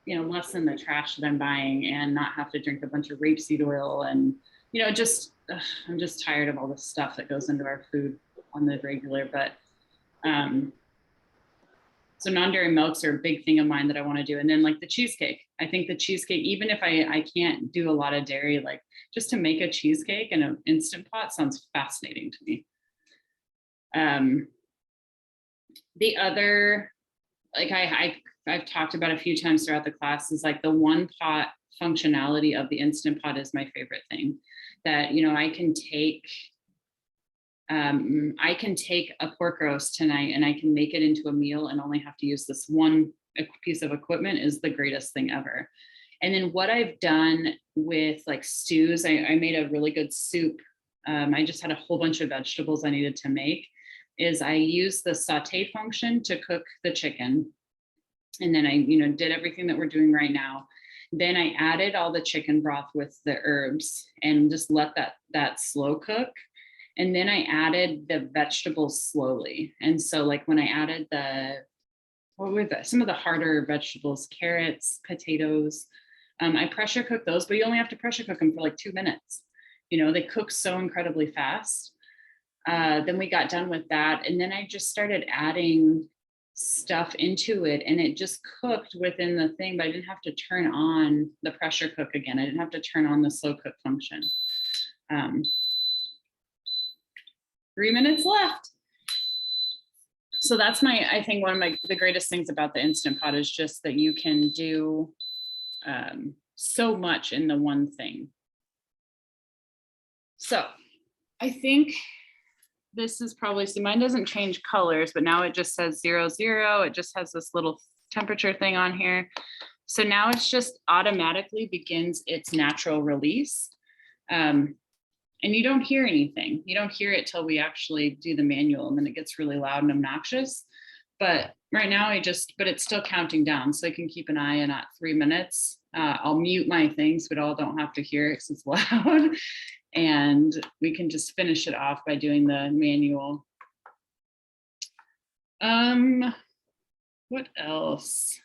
lessen the trash that I'm buying and not have to drink a bunch of rapeseed oil, and I'm just tired of all the stuff that goes into our food on the regular. But so non-dairy milks are a big thing of mine that I want to do. And then like the cheesecake, I think the cheesecake, even if I can't do a lot of dairy, like just to make a cheesecake in an Instant Pot sounds fascinating to me. The other, like I've talked about a few times throughout the class, is like the one pot functionality of the Instant Pot is my favorite thing. That, I can take a pork roast tonight and I can make it into a meal and only have to use this one piece of equipment is the greatest thing ever. And then what I've done with like stews, I made a really good soup. I just had a whole bunch of vegetables I needed to make, is I used the saute function to cook the chicken. And then I, did everything that we're doing right now. Then I added all the chicken broth with the herbs and just let that slow cook. And then I added the vegetables slowly. And so like when I added some of the harder vegetables, carrots, potatoes, I pressure cook those, but you only have to pressure cook them for like 2 minutes. They cook so incredibly fast. Then we got done with that. And then I just started adding stuff into it, and it just cooked within the thing, but I didn't have to turn on the pressure cook again. I didn't have to turn on the slow cook function. 3 minutes left. So that's I think one of the greatest things about the Instant Pot is just that you can do so much in the one thing. So I think this is probably, see, mine doesn't change colors, but now it just says 00. It just has this little temperature thing on here. So now it's just automatically begins its natural release. And you don't hear anything. You don't hear it till we actually do the manual, and then it gets really loud and obnoxious. But right now but it's still counting down. So I can keep an eye on at 3 minutes. I'll mute my things, but all don't have to hear it because it's loud. And we can just finish it off by doing the manual. What else?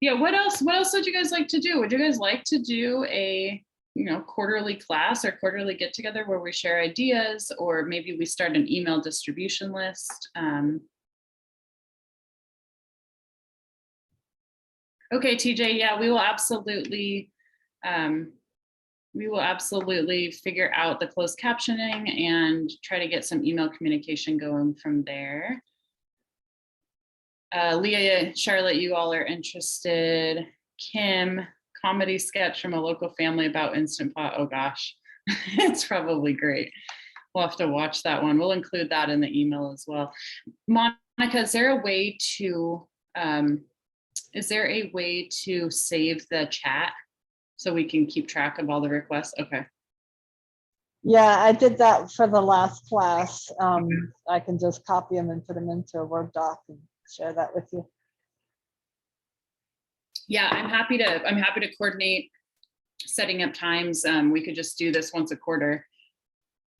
Yeah, what else would you guys like to do? Would you guys like to do a quarterly class or quarterly get together where we share ideas, or maybe we start an email distribution list? Okay, TJ, yeah, we will absolutely figure out the closed captioning and try to get some email communication going from there. Leah, Charlotte, you all are interested. Kim, comedy sketch from a local family about Instant Pot. Oh gosh, it's probably great. We'll have to watch that one. We'll include that in the email as well. Monica, is there a way to save the chat so we can keep track of all the requests? Okay.
Yeah, I did that for the last class. I can just copy them and put them into a Word doc and share that with you.
Yeah, I'm happy to coordinate setting up times. We could just do this once a quarter,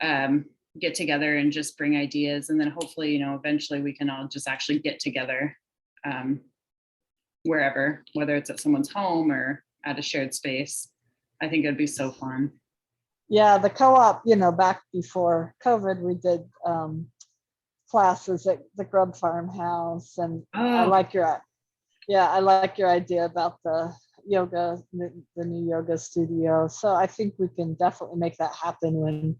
get together and just bring ideas, and then hopefully, eventually we can all just actually get together wherever, whether it's at someone's home or at a shared space. I think it'd be so fun.
Yeah, the co-op, back before COVID, we did classes at the Grub Farmhouse, and I like your idea about the yoga, the new yoga studio. So I think we can definitely make that happen when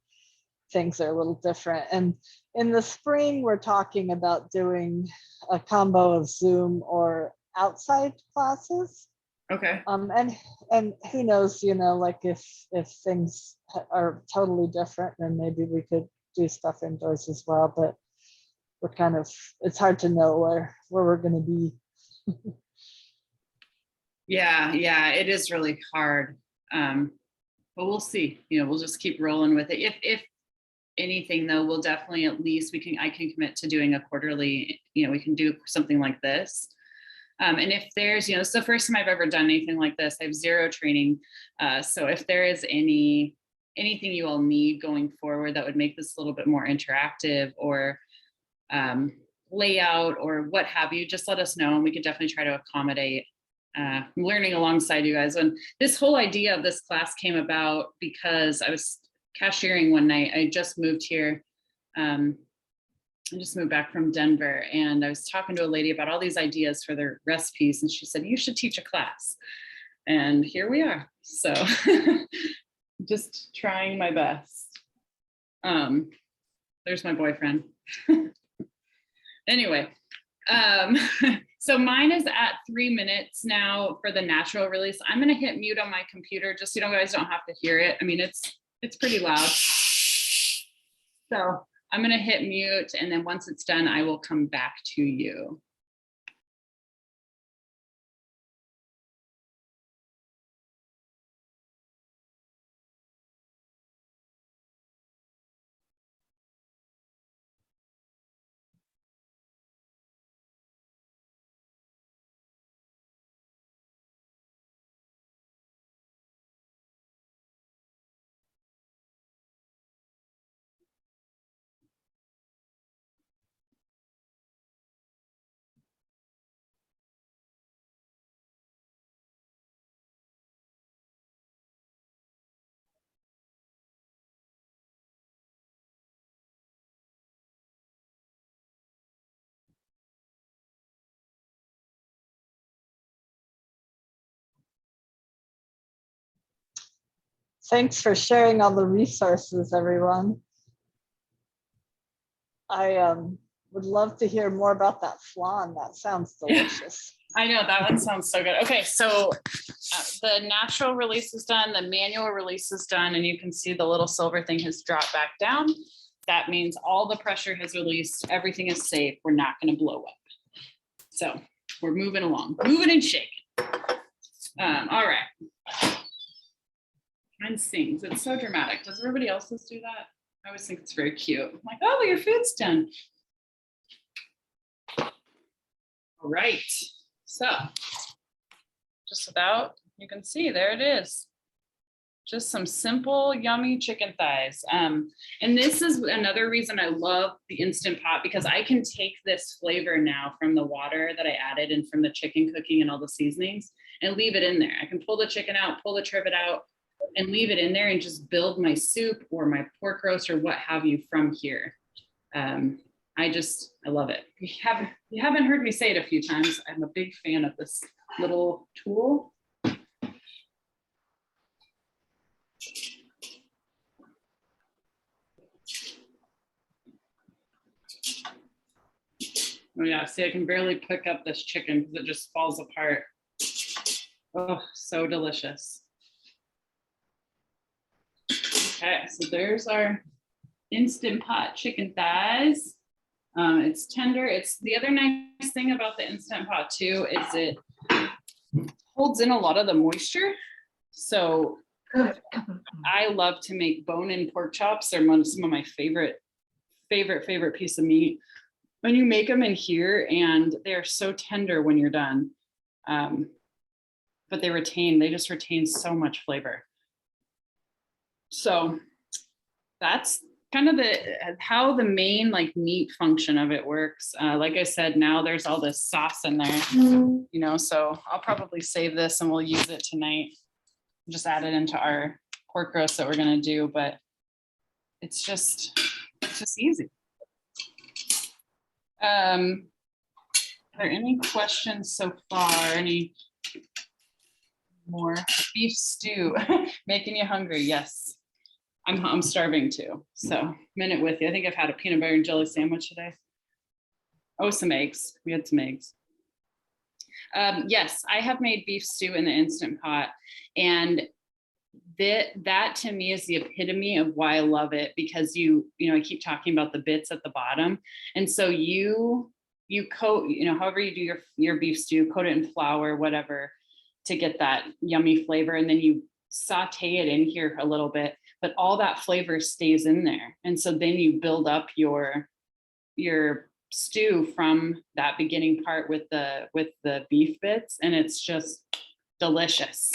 things are a little different. And in the spring, we're talking about doing a combo of Zoom or outside classes.
Okay.
And who knows, like if things are totally different, then maybe we could do stuff indoors as well. But it's hard to know where we're going to be.
Yeah, it is really hard. But we'll see. We'll just keep rolling with it. If anything, though, we'll definitely I can commit to doing a quarterly. We can do something like this. And if there's, it's the first time I've ever done anything like this. I have zero training. So if there is anything you all need going forward that would make this a little bit more interactive, or layout or what have you, just let us know, and we could definitely try to accommodate learning alongside you guys. When this whole idea of this class came about, because I was cashiering one night. I just moved here. I just moved back from Denver, and I was talking to a lady about all these ideas for their recipes, and she said, you should teach a class. And here we are. So just trying my best. There's my boyfriend. Anyway, so mine is at 3 minutes now for the natural release. I'm going to hit mute on my computer just so you guys don't have to hear it. I mean, it's pretty loud. So I'm going to hit mute, and then once it's done, I will come back to you.
Thanks for sharing all the resources, everyone. I would love to hear more about that flan. That sounds delicious.
I know that one sounds so good. Okay, so the natural release is done, the manual release is done, and you can see the little silver thing has dropped back down. That means all the pressure has released, everything is safe, we're not gonna blow up. So we're moving along, moving and shaking. All right. Mine sings, it's so dramatic. Does everybody else's do that? I always think it's very cute. I'm like, oh, your food's done. All right. So just about, you can see there it is. Just some simple, yummy chicken thighs. And this is another reason I love the Instant Pot, because I can take this flavor now from the water that I added and from the chicken cooking and all the seasonings and leave it in there. I can pull the chicken out, pull the trivet out and leave it in there and just build my soup or my pork roast or what have you from here. I love it. You haven't heard me say it a few times. I'm a big fan of this little tool. Oh yeah, see, I can barely pick up this chicken because it just falls apart. Oh, so delicious. Okay, so there's our Instant Pot chicken thighs. It's tender. It's the other nice thing about the Instant Pot too is it holds in a lot of the moisture. So I love to make bone-in pork chops. They're some of my favorite piece of meat. When you make them in here, and they're so tender when you're done, but they just retain so much flavor. So that's kind of how the main like meat function of it works. Like I said, now there's all this sauce in there, you know, so I'll probably save this and we'll use it tonight. Just add it into our pork roast that we're gonna do, but it's just easy. Are there any questions so far? Any more? Beef stew, making you hungry? Yes. I'm starving too, so I'm in it with you. I think I've had a peanut butter and jelly sandwich today. Oh, some eggs. We had some eggs. Yes, I have made beef stew in the Instant Pot, and that to me is the epitome of why I love it, because you know, I keep talking about the bits at the bottom, and so you coat, you know, however you do your beef stew, coat it in flour, whatever, to get that yummy flavor, and then you saute it in here a little bit, but all that flavor stays in there. And so then you build up your stew from that beginning part with the beef bits, and it's just delicious.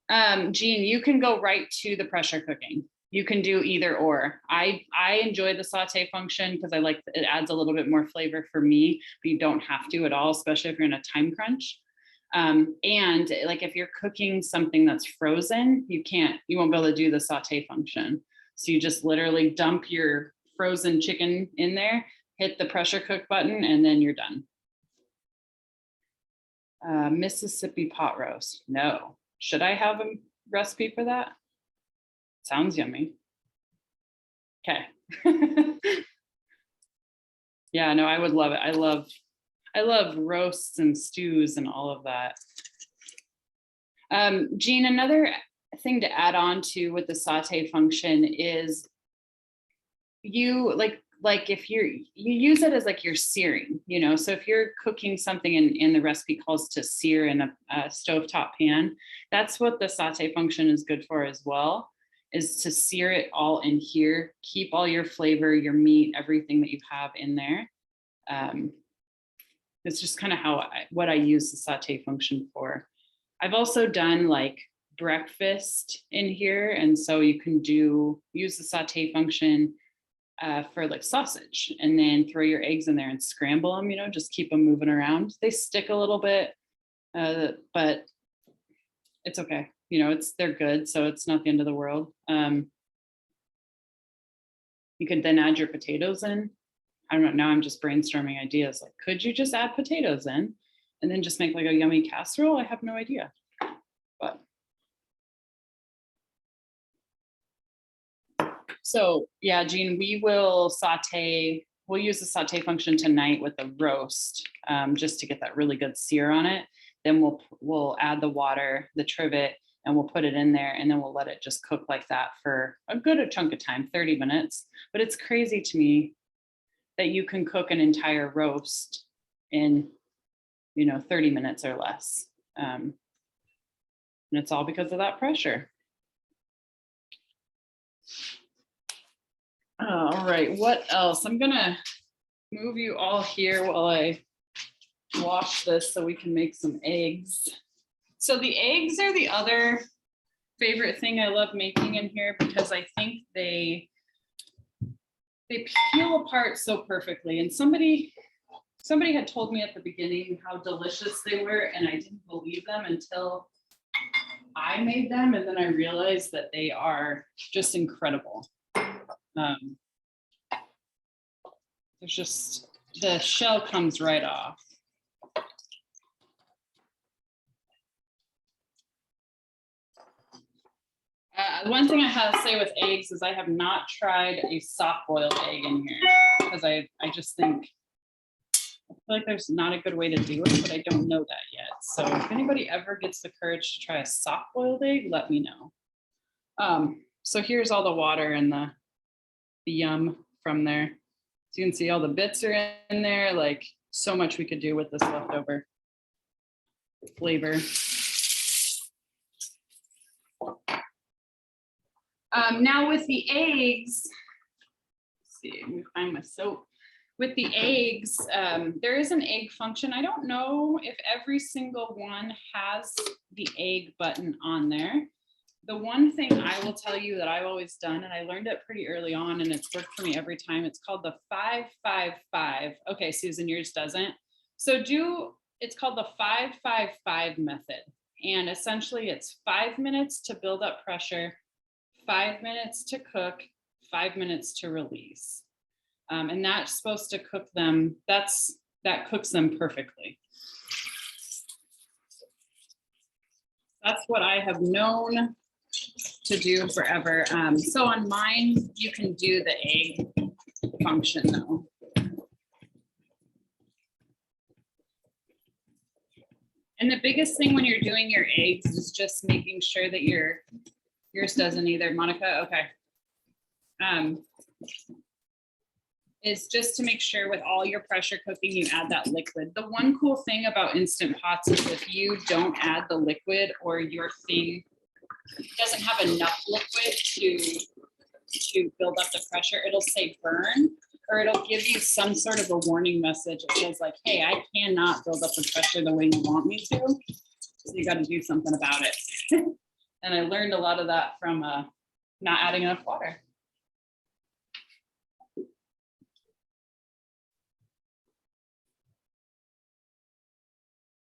Jean, you can go right to the pressure cooking. You can do either or. I enjoy the saute function because I like it, adds a little bit more flavor for me, but you don't have to at all, especially if you're in a time crunch. And like if you're cooking something that's frozen, you won't be able to do the saute function. So you just literally dump your frozen chicken in there, hit the pressure cook button, and then you're done. Mississippi pot roast. No. Should I have a recipe for that? Sounds yummy. Okay. Yeah, no, I would love it. I love roasts and stews and all of that. Jean, another thing to add on to with the saute function is you like if you use it as like you're searing, you know, so if you're cooking something in the recipe calls to sear in a stovetop pan, that's what the saute function is good for as well, is to sear it all in here, keep all your flavor, your meat, everything that you have in there. It's just kind of what I use the saute function for. I've also done like breakfast in here, and so you can use the saute function for like sausage, and then throw your eggs in there and scramble them, you know, just keep them moving around. They stick a little bit, but it's okay. You know, they're good, so it's not the end of the world. You could then add your potatoes in. I don't know, now I'm just brainstorming ideas. Like, could you just add potatoes in and then just make like a yummy casserole? I have no idea, but So yeah, Jean, we will saute, we'll use the saute function tonight with the roast, just to get that really good sear on it. Then we'll add the water, the trivet, and we'll put it in there, and then we'll let it just cook like that for a good chunk of time, 30 minutes. But it's crazy to me that you can cook an entire roast in, 30 minutes or less. And it's all because of that pressure. All right, what else? I'm gonna move you all here while I wash this so we can make some eggs. So the eggs are the other favorite thing I love making in here, because I think they peel apart so perfectly. And somebody had told me at the beginning how delicious they were, and I didn't believe them until I made them, and then I realized that they are just incredible. There's just, the shell comes right off. One thing I have to say with eggs is I have not tried a soft boiled egg in here, because I just think, I feel like there's not a good way to do it, but I don't know that yet. So if anybody ever gets the courage to try a soft boiled egg, let me know. So here's all the water and the yum from there. So you can see all the bits are in there, like so much we could do with this leftover flavor. Now with the eggs, let's see, let me find my soap. With the eggs, there is an egg function. I don't know if every single one has the egg button on there. The one thing I will tell you that I've always done, and I learned it pretty early on, and it's worked for me every time, it's called the 5-5-5. Okay, Susan, yours doesn't. So it's called the 5-5-5 method. And essentially it's 5 minutes to build up pressure, 5 minutes to cook, 5 minutes to release. And that's supposed to cook them, that cooks them perfectly. That's what I have known to do forever. So on mine, you can do the egg function though. And the biggest thing when you're doing your eggs is just making sure that yours doesn't either, Monica, okay. Is just to make sure with all your pressure cooking, you add that liquid. The one cool thing about Instant Pots is if you don't add the liquid, or your thing doesn't have enough liquid to build up the pressure, it'll say burn, or it'll give you some sort of a warning message. It says like, hey, I cannot build up the pressure the way you want me to. So you got to do something about it. And I learned a lot of that from not adding enough water.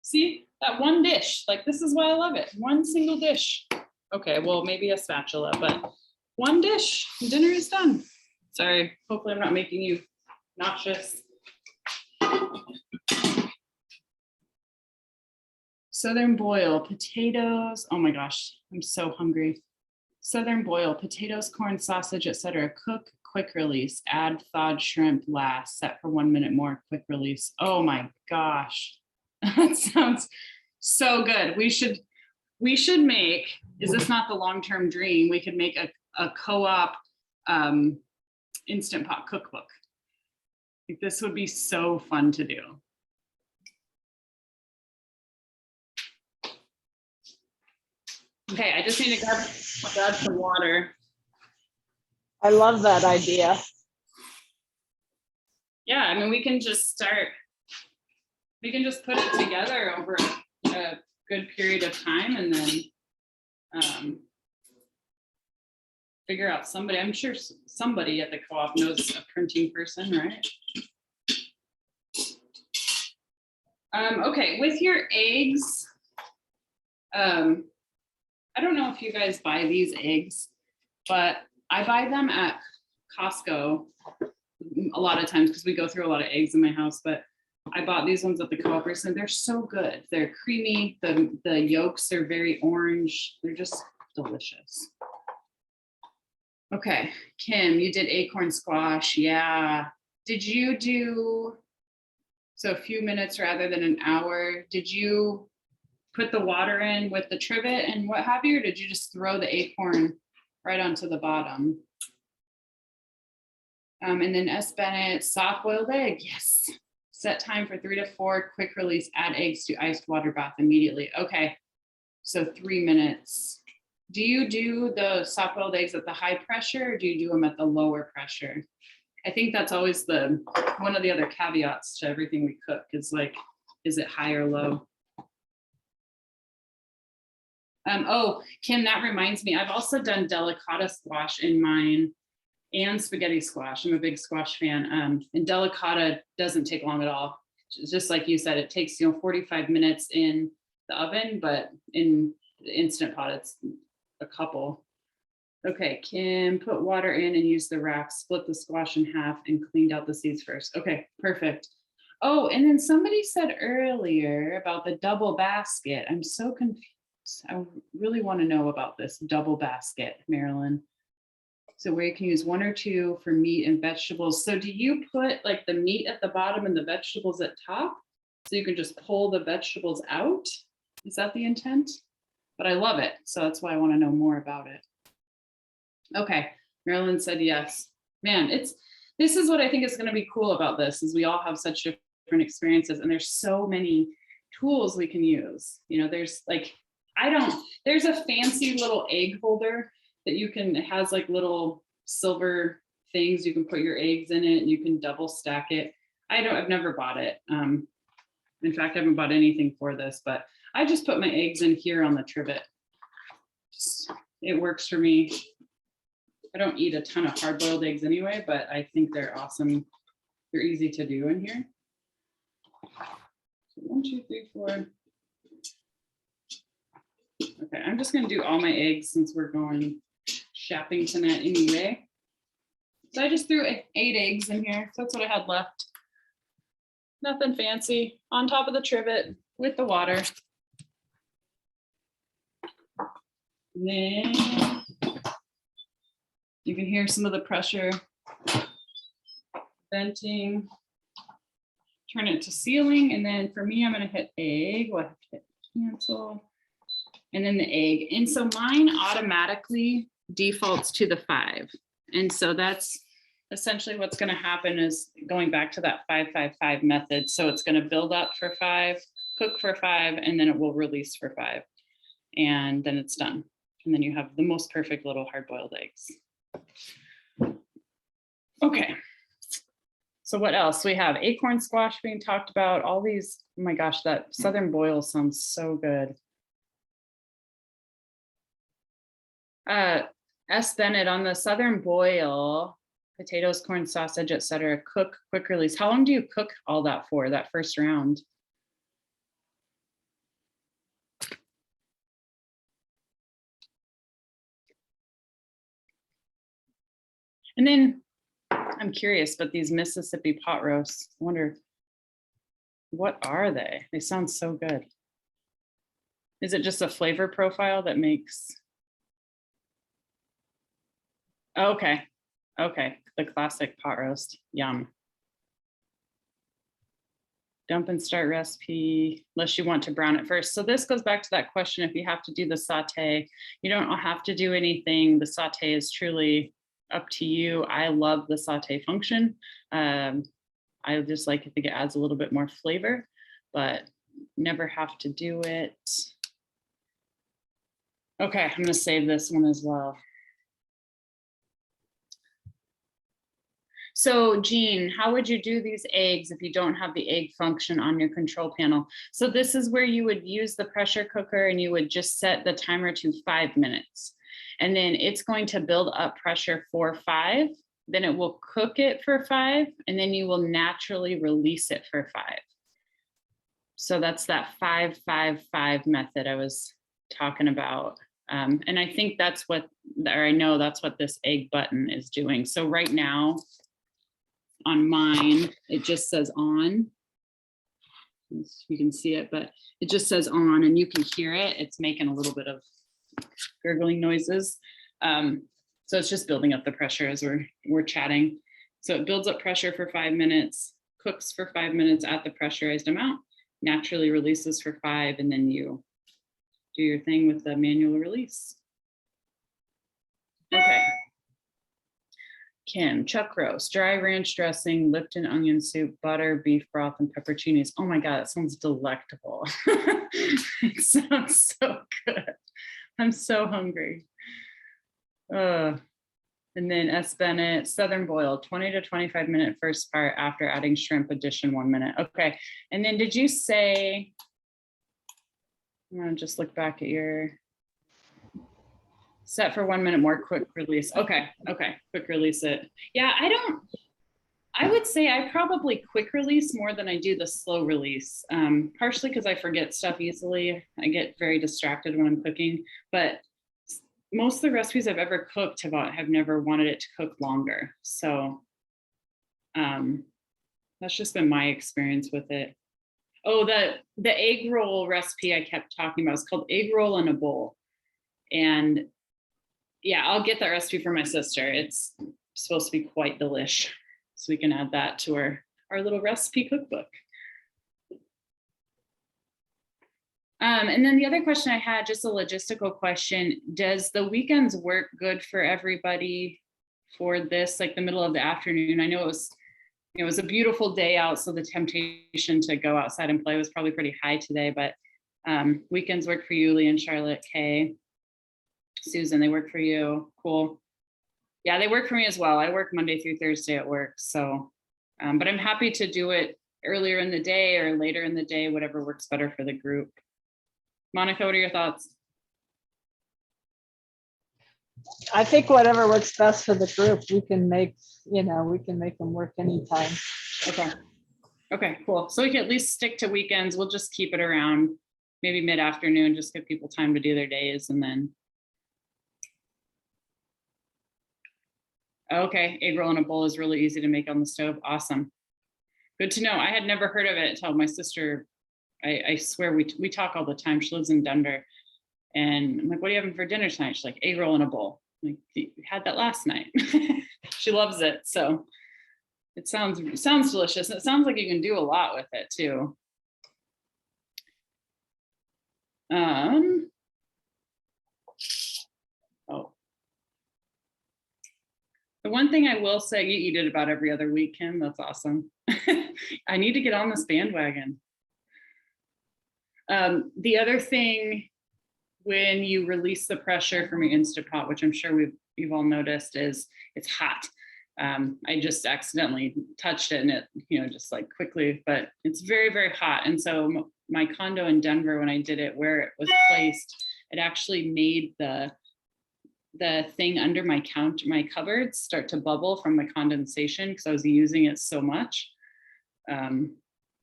See, that one dish, like this is why I love it. One single dish. Okay, well, maybe a spatula, but one dish, dinner is done. Sorry, hopefully I'm not making you nauseous. Southern boil, potatoes. Oh my gosh, I'm so hungry. Southern boil, potatoes, corn, sausage, etc. Cook, quick release. Add thawed shrimp last. Set for 1 minute more, quick release. Oh my gosh. That sounds so good. We should make, is this not the long-term dream? We could make a co-op Instant Pot cookbook. I think this would be so fun to do. Okay, I just need to grab some water.
I love that idea.
Yeah, I mean, we can just put it together over a good period of time, and then figure out somebody. I'm sure somebody at the co-op knows a printing person, right? Okay, with your eggs, I don't know if you guys buy these eggs, but I buy them at Costco a lot of times because we go through a lot of eggs in my house, but I bought these ones at the co-op recently. They're so good. They're creamy. The yolks are very orange. They're just delicious. Okay, Kim, you did acorn squash. Yeah. Did you do, so a few minutes rather than an hour? Did you put the water in with the trivet and what have you, or did you just throw the acorn right onto the bottom? And then S. Bennett, soft boiled egg. Yes. Set time for 3 to 4, quick release, add eggs to iced water bath immediately. Okay. So 3 minutes. Do you do the soft boiled eggs at the high pressure or do you do them at the lower pressure? I think that's always one of the other caveats to everything we cook is like, is it high or low? Oh, Kim, that reminds me, I've also done delicata squash in mine and spaghetti squash. I'm a big squash fan. And delicata doesn't take long at all. Just like you said, it takes 45 minutes in the oven, but in the Instant Pot, it's a couple. Okay, Kim, put water in and use the rack, split the squash in half and cleaned out the seeds first. Okay, perfect. Oh, and then somebody said earlier about the double basket. I'm so confused. I really want to know about this double basket, Marilyn. So where you can use 1 or 2 for meat and vegetables. So do you put like the meat at the bottom and the vegetables at top? So you can just pull the vegetables out? Is that the intent? But I love it. So that's why I want to know more about it. Okay, Marilyn said yes. Man, this is what I think is going to be cool about this is we all have such different experiences and there's so many tools we can use. There's like, there's a fancy little egg holder that it has like little silver things. You can put your eggs in it and you can double stack it. I've never bought it. In fact, I haven't bought anything for this, but I just put my eggs in here on the trivet. It works for me. I don't eat a ton of hard-boiled eggs anyway, but I think they're awesome. They're easy to do in here. So 1, 2, 3, 4. Okay, I'm just gonna do all my eggs since we're going shopping tonight anyway. So I just threw 8 eggs in here. So that's what I had left. Nothing fancy. On top of the trivet with the water. And then you can hear some of the pressure venting. Turn it to sealing. And then for me, I'm gonna hit egg. Well, I have to hit cancel. And then the egg. And so mine automatically defaults to the 5. And so that's essentially what's going to happen is going back to that 5-5-5 method. So it's going to build up for 5, cook for 5, and then it will release for 5. And then it's done. And then you have the most perfect little hard-boiled eggs. Okay. So what else? We have acorn squash being talked about. All these, oh my gosh, that Southern boil sounds so good. S. Bennett on the Southern boil, potatoes, corn, sausage, etc. Cook, quick release. How long do you cook all that for, that first round? And then I'm curious, but these Mississippi pot roasts, I wonder, what are they? They sound so good. Is it just a flavor profile that makes? Okay. Okay. The classic pot roast. Yum. Dump and start recipe, unless you want to brown it first. So this goes back to that question. If you have to do the saute, you don't have to do anything. The saute is truly up to you. I love the saute function. I just like it. I think it adds a little bit more flavor, but never have to do it. Okay, I'm gonna save this one as well. So Jean, how would you do these eggs if you don't have the egg function on your control panel? So this is where you would use the pressure cooker and you would just set the timer to 5 minutes. And then it's going to build up pressure for 5. Then it will cook it for 5, and then you will naturally release it for 5. So that's that 5-5-5 method I was talking about. And I think that's what, or I know that's what this egg button is doing. So right now on mine, it just says on. You can see it, but it just says on and you can hear it. It's making a little bit of gurgling noises. So it's just building up the pressure as we're chatting. So it builds up pressure for 5 minutes, cooks for 5 minutes at the pressurized amount, naturally releases for 5, and then you do your thing with the manual release. Okay. Kim, chuck roast, dry ranch dressing, Lipton onion soup, butter, beef broth, and pepperoncinis. Oh my God, it sounds delectable. It sounds so good. I'm so hungry. And then S. Bennett, Southern boiled, 20 to 25 minute first part after adding shrimp, addition 1 minute. Okay. And then did you say, I'm gonna just look back at your set for 1 minute more quick release. Okay. Okay. Quick release it. Yeah. I would say I probably quick release more than I do the slow release, partially because I forget stuff easily. I get very distracted when I'm cooking, but most of the recipes I've ever cooked have never wanted it to cook longer. So that's just been my experience with it. Oh, the egg roll recipe I kept talking about is called egg roll in a bowl. And yeah, I'll get that recipe for my sister. It's supposed to be quite delish. So we can add that to our little recipe cookbook. And then the other question I had, just a logistical question, does the weekends work good for everybody for this, like the middle of the afternoon? I know it was a beautiful day out, so the temptation to go outside and play was probably pretty high today, but weekends work for you, Lee and Charlotte, Kay, Susan, they work for you. Cool. Yeah, they work for me as well. I work Monday through Thursday at work. So, but I'm happy to do it earlier in the day or later in the day, whatever works better for the group. Monica, what are your thoughts?
I think whatever works best for the group, we can make them work anytime.
Okay. Okay, cool. So we can at least stick to weekends. We'll just keep it around maybe mid-afternoon, just give people time to do their days and then. Okay, egg roll in a bowl is really easy to make on the stove. Awesome. Good to know. I had never heard of it until my sister, I swear we talk all the time. She lives in Denver. And I'm like, what are you having for dinner tonight? She's like, egg roll in a bowl. I'm like, we had that last night. She loves it. So it sounds delicious. It sounds like you can do a lot with it too. Oh. The one thing I will say, you eat it about every other week, Kim. That's awesome. I need to get on this bandwagon. The other thing, when you release the pressure from your Instant Pot, which I'm sure you've all noticed, is it's hot. I just accidentally touched it and it, just like quickly, but it's very, very hot. And so my condo in Denver, when I did it, where it was placed, it actually made the thing under my cupboards start to bubble from the condensation because I was using it so much.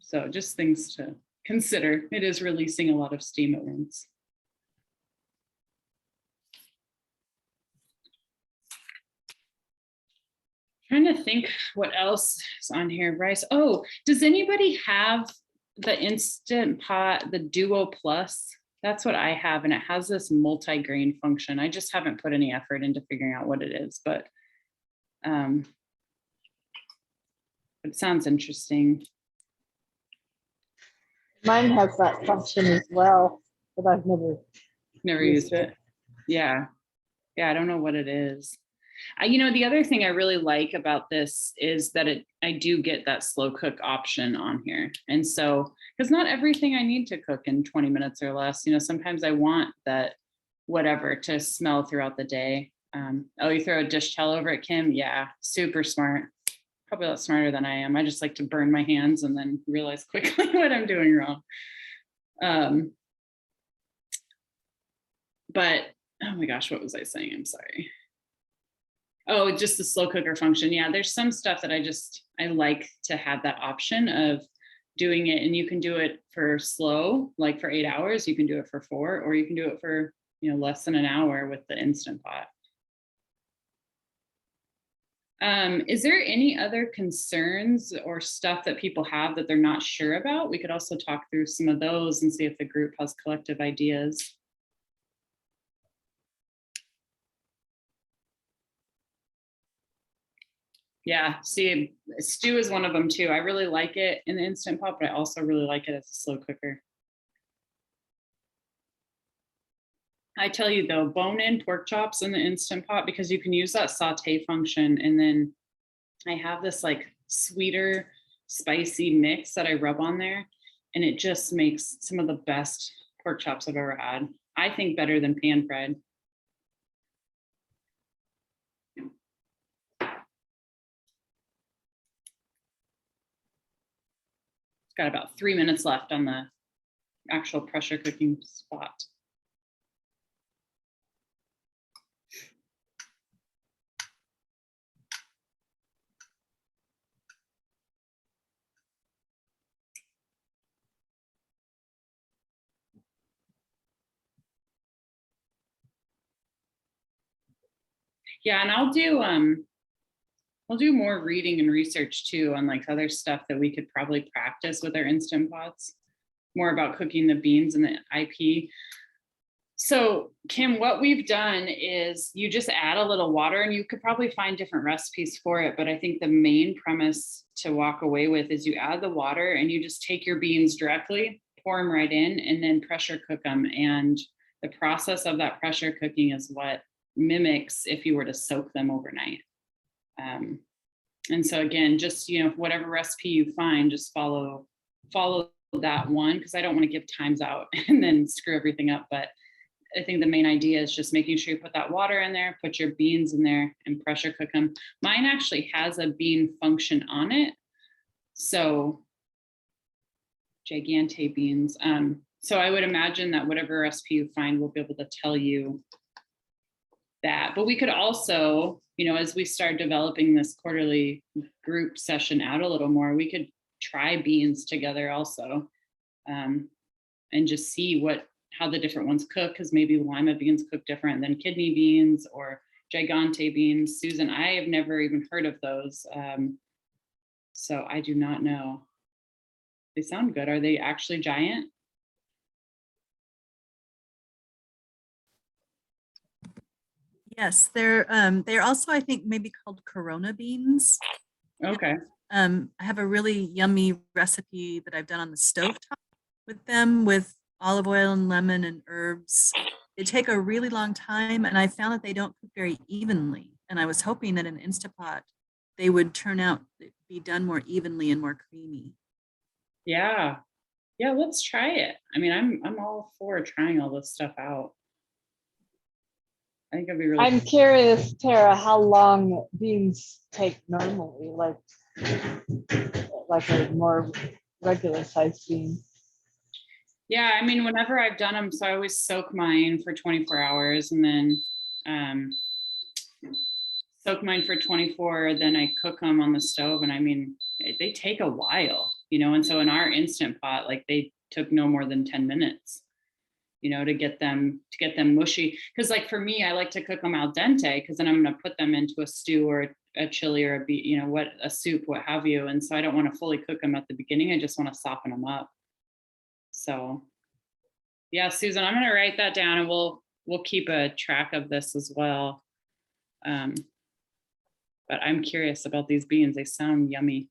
So just things to consider. It is releasing a lot of steam at once. Trying to think what else is on here. Rice. Oh, does anybody have the Instant Pot, the Duo Plus? That's what I have, and it has this multi-grain function. I just haven't put any effort into figuring out what it is, but it sounds interesting.
Mine has that function as well, but I've never
used it. Yeah, I don't know what it is. The other thing I really like about this is that I do get that slow cook option on here. And so, because not everything I need to cook in 20 minutes or less, sometimes I want that whatever to smell throughout the day. Oh, you throw a dish towel over it, Kim? Yeah, super smart. Probably a lot smarter than I am. I just like to burn my hands and then realize quickly what I'm doing wrong. But, oh my gosh, what was I saying? I'm sorry. Oh, just the slow cooker function. Yeah, there's some stuff that I like to have that option of doing it, and you can do it for slow, like for 8 hours, you can do it for 4, or you can do it for, less than an hour with the Instant Pot. Is there any other concerns or stuff that people have that they're not sure about? We could also talk through some of those and see if the group has collective ideas. Yeah, see, stew is one of them too. I really like it in the Instant Pot, but I also really like it as a slow cooker. I tell you though, bone-in pork chops in the Instant Pot, because you can use that saute function. And then I have this like sweeter, spicy mix that I rub on there. And it just makes some of the best pork chops I've ever had. I think better than pan fried. It's got about 3 minutes left on the actual pressure cooking spot. Yeah, and I'll do more reading and research too on like other stuff that we could probably practice with our Instant Pots, more about cooking the beans and the IP. So Kim, what we've done is you just add a little water, and you could probably find different recipes for it, but I think the main premise to walk away with is you add the water and you just take your beans directly, pour them right in, and then pressure cook them. And the process of that pressure cooking is what mimics if you were to soak them overnight. And so again, just, you know, whatever recipe you find, just follow that one, because I don't want to give times out and then screw everything up. But I think the main idea is just making sure you put that water in there, put your beans in there, and pressure cook them. Mine actually has a bean function on it. So gigante beans. So I would imagine that whatever recipe you find will be able to tell you that. But we could also, you know, as we start developing this quarterly group session out a little more, we could try beans together also, and just see how the different ones cook, because maybe lima beans cook different than kidney beans or gigante beans. Susan, I have never even heard of those. So I do not know. They sound good. Are they actually giant?
Yes, they're also, I think, maybe called Corona beans.
Okay.
I have a really yummy recipe that I've done on the stovetop with them, with olive oil and lemon and herbs. They take a really long time, and I found that they don't cook very evenly. And I was hoping that in Instapot they would turn out be done more evenly and more creamy.
Yeah. Yeah, let's try it. I mean, I'm all for trying all this stuff out. I think it'd be really
I'm curious, Tara, how long beans take normally, like a more regular sized bean.
Yeah, I mean, whenever I've done them, so I always soak mine for 24 hours and then soak mine for 24, then I cook them on the stove. And I mean, they take a while, you know, and so in our Instant Pot, like they took no more than 10 minutes, you know, to get them mushy. Because like for me, I like to cook them al dente, because then I'm going to put them into a stew or a chili or a soup, what have you. And so I don't want to fully cook them at the beginning. I just want to soften them up. So yeah, Susan, I'm going to write that down, and we'll keep a track of this as well. But I'm curious about these beans. They sound yummy,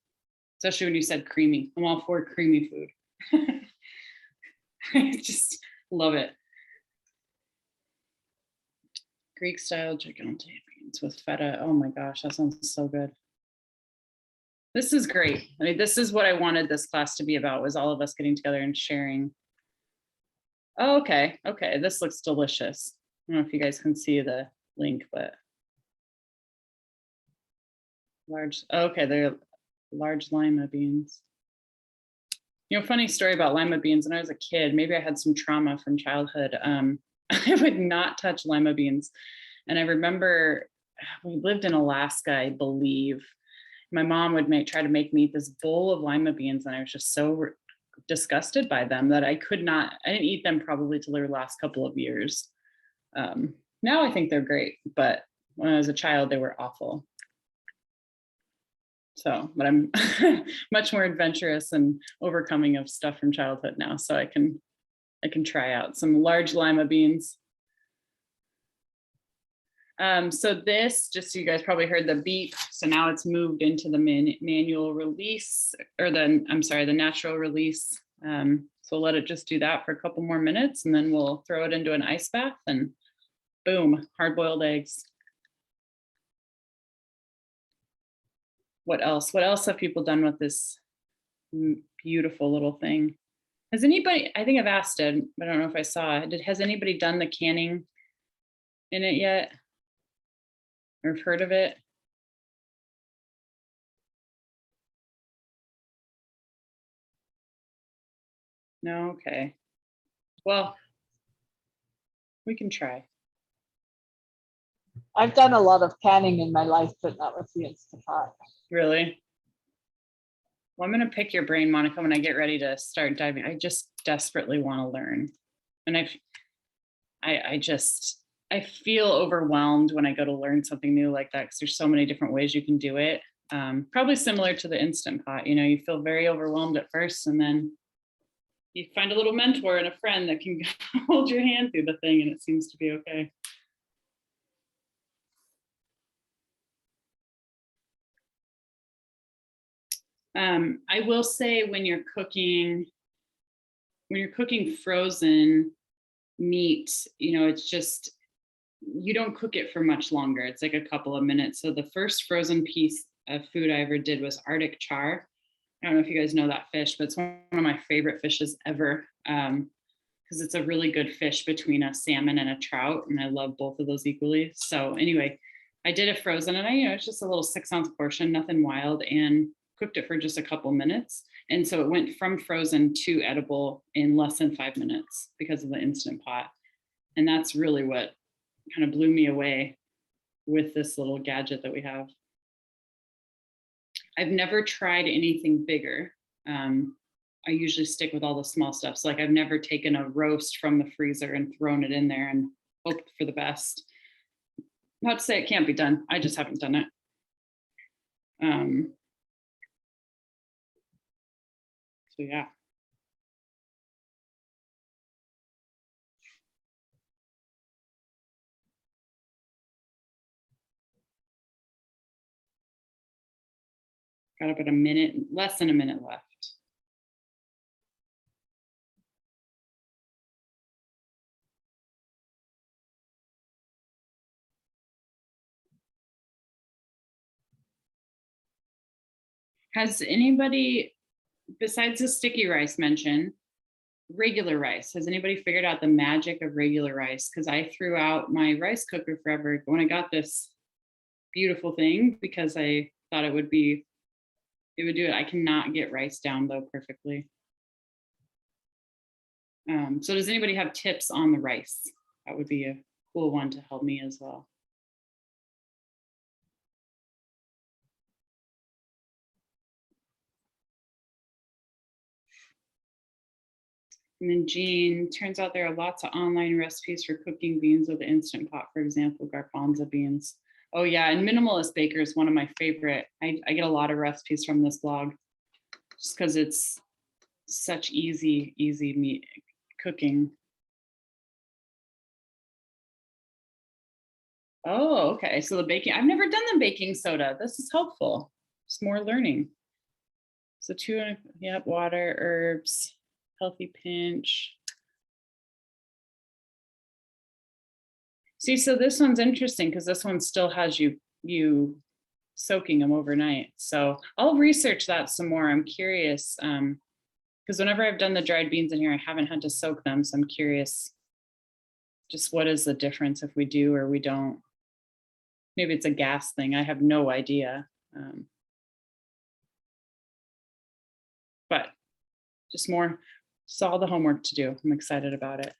especially when you said creamy. I'm all for creamy food. I just love it. Greek style gigante beans with feta. Oh my gosh, that sounds so good. This is great. I mean, this is what I wanted this class to be about, was all of us getting together and sharing. Oh, okay. Okay. This looks delicious. I don't know if you guys can see the link, but okay, they're large lima beans. You know, funny story about lima beans. When I was a kid, maybe I had some trauma from childhood. I would not touch lima beans. And I remember we lived in Alaska, I believe. My mom would try to make me eat this bowl of lima beans, and I was just so disgusted by them that I didn't eat them probably till their last couple of years. Now I think they're great, but when I was a child, they were awful. So, but I'm much more adventurous and overcoming of stuff from childhood now. So I can try out some large lima beans. So this, just so you guys probably heard the beep. So now it's moved into the manual release, or I'm sorry, the natural release. So let it just do that for a couple more minutes, and then we'll throw it into an ice bath and boom, hard-boiled eggs. What else? What else have people done with this beautiful little thing? Has anybody, I think I've asked it, but I don't know if I saw it. Has anybody done the canning in it yet? Or have heard of it? No, okay. Well, we can try.
I've done a lot of canning in my life, but not with the Instapot.
Really? Well, I'm gonna pick your brain, Monica, when I get ready to start diving. I just desperately want to learn. And I feel overwhelmed when I go to learn something new like that, because there's so many different ways you can do it. Probably similar to the Instant Pot, you know, you feel very overwhelmed at first, and then you find a little mentor and a friend that can hold your hand through the thing, and it seems to be okay. I will say when you're cooking frozen meat, you know, it's just, you don't cook it for much longer. It's like a couple of minutes. So the first frozen piece of food I ever did was Arctic char. I don't know if you guys know that fish, but it's one of my favorite fishes ever, because it's a really good fish between a salmon and a trout, and I love both of those equally. So anyway, I did it frozen, and it's just a little 6-ounce portion, nothing wild, and cooked it for just a couple minutes. And so it went from frozen to edible in less than 5 minutes because of the Instant Pot. And that's really what kind of blew me away with this little gadget that we have. I've never tried anything bigger. I usually stick with all the small stuff. So like I've never taken a roast from the freezer and thrown it in there and hoped for the best. Not to say it can't be done. I just haven't done it. So yeah. Got about a minute, less than a minute left. Has anybody, besides the sticky rice mentioned, regular rice, has anybody figured out the magic of regular rice? Because I threw out my rice cooker forever when I got this beautiful thing, because I thought it would do it. I cannot get rice down though perfectly. So does anybody have tips on the rice? That would be a cool one to help me as well. And then Jean, turns out there are lots of online recipes for cooking beans with the Instant Pot, for example, garbanzo beans. Oh yeah, and Minimalist Baker is one of my favorite. I get a lot of recipes from this blog just because it's such easy meat cooking. Oh, okay. So the baking, I've never done the baking soda. This is helpful. It's more learning. So water, herbs, healthy pinch. See, so this one's interesting because this one still has you soaking them overnight. So I'll research that some more. I'm curious because whenever I've done the dried beans in here, I haven't had to soak them. So I'm curious just what is the difference if we do or we don't. Maybe it's a gas thing. I have no idea. But just all the homework to do. I'm excited about it.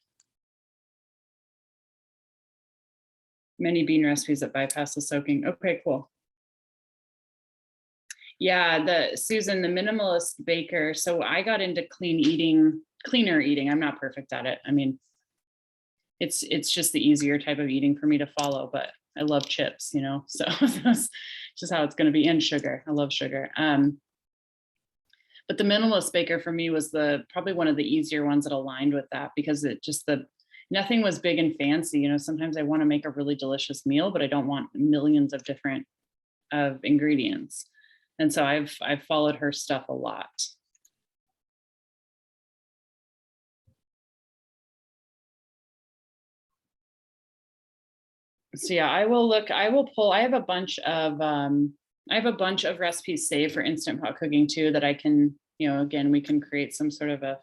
Many bean recipes that bypass the soaking. Okay, cool. Yeah, Susan, the Minimalist Baker. So I got into cleaner eating. I'm not perfect at it. I mean, it's just the easier type of eating for me to follow, but I love chips, you know, so that's just how it's going to be, and sugar. I love sugar. But the Minimalist Baker for me was probably one of the easier ones that aligned with that, because nothing was big and fancy. You know, sometimes I want to make a really delicious meal, but I don't want millions of different of ingredients. And so I've followed her stuff a lot. So yeah, I will pull, I have a bunch of recipes saved for Instant Pot cooking too, that I can, you know, again, we can create some sort of a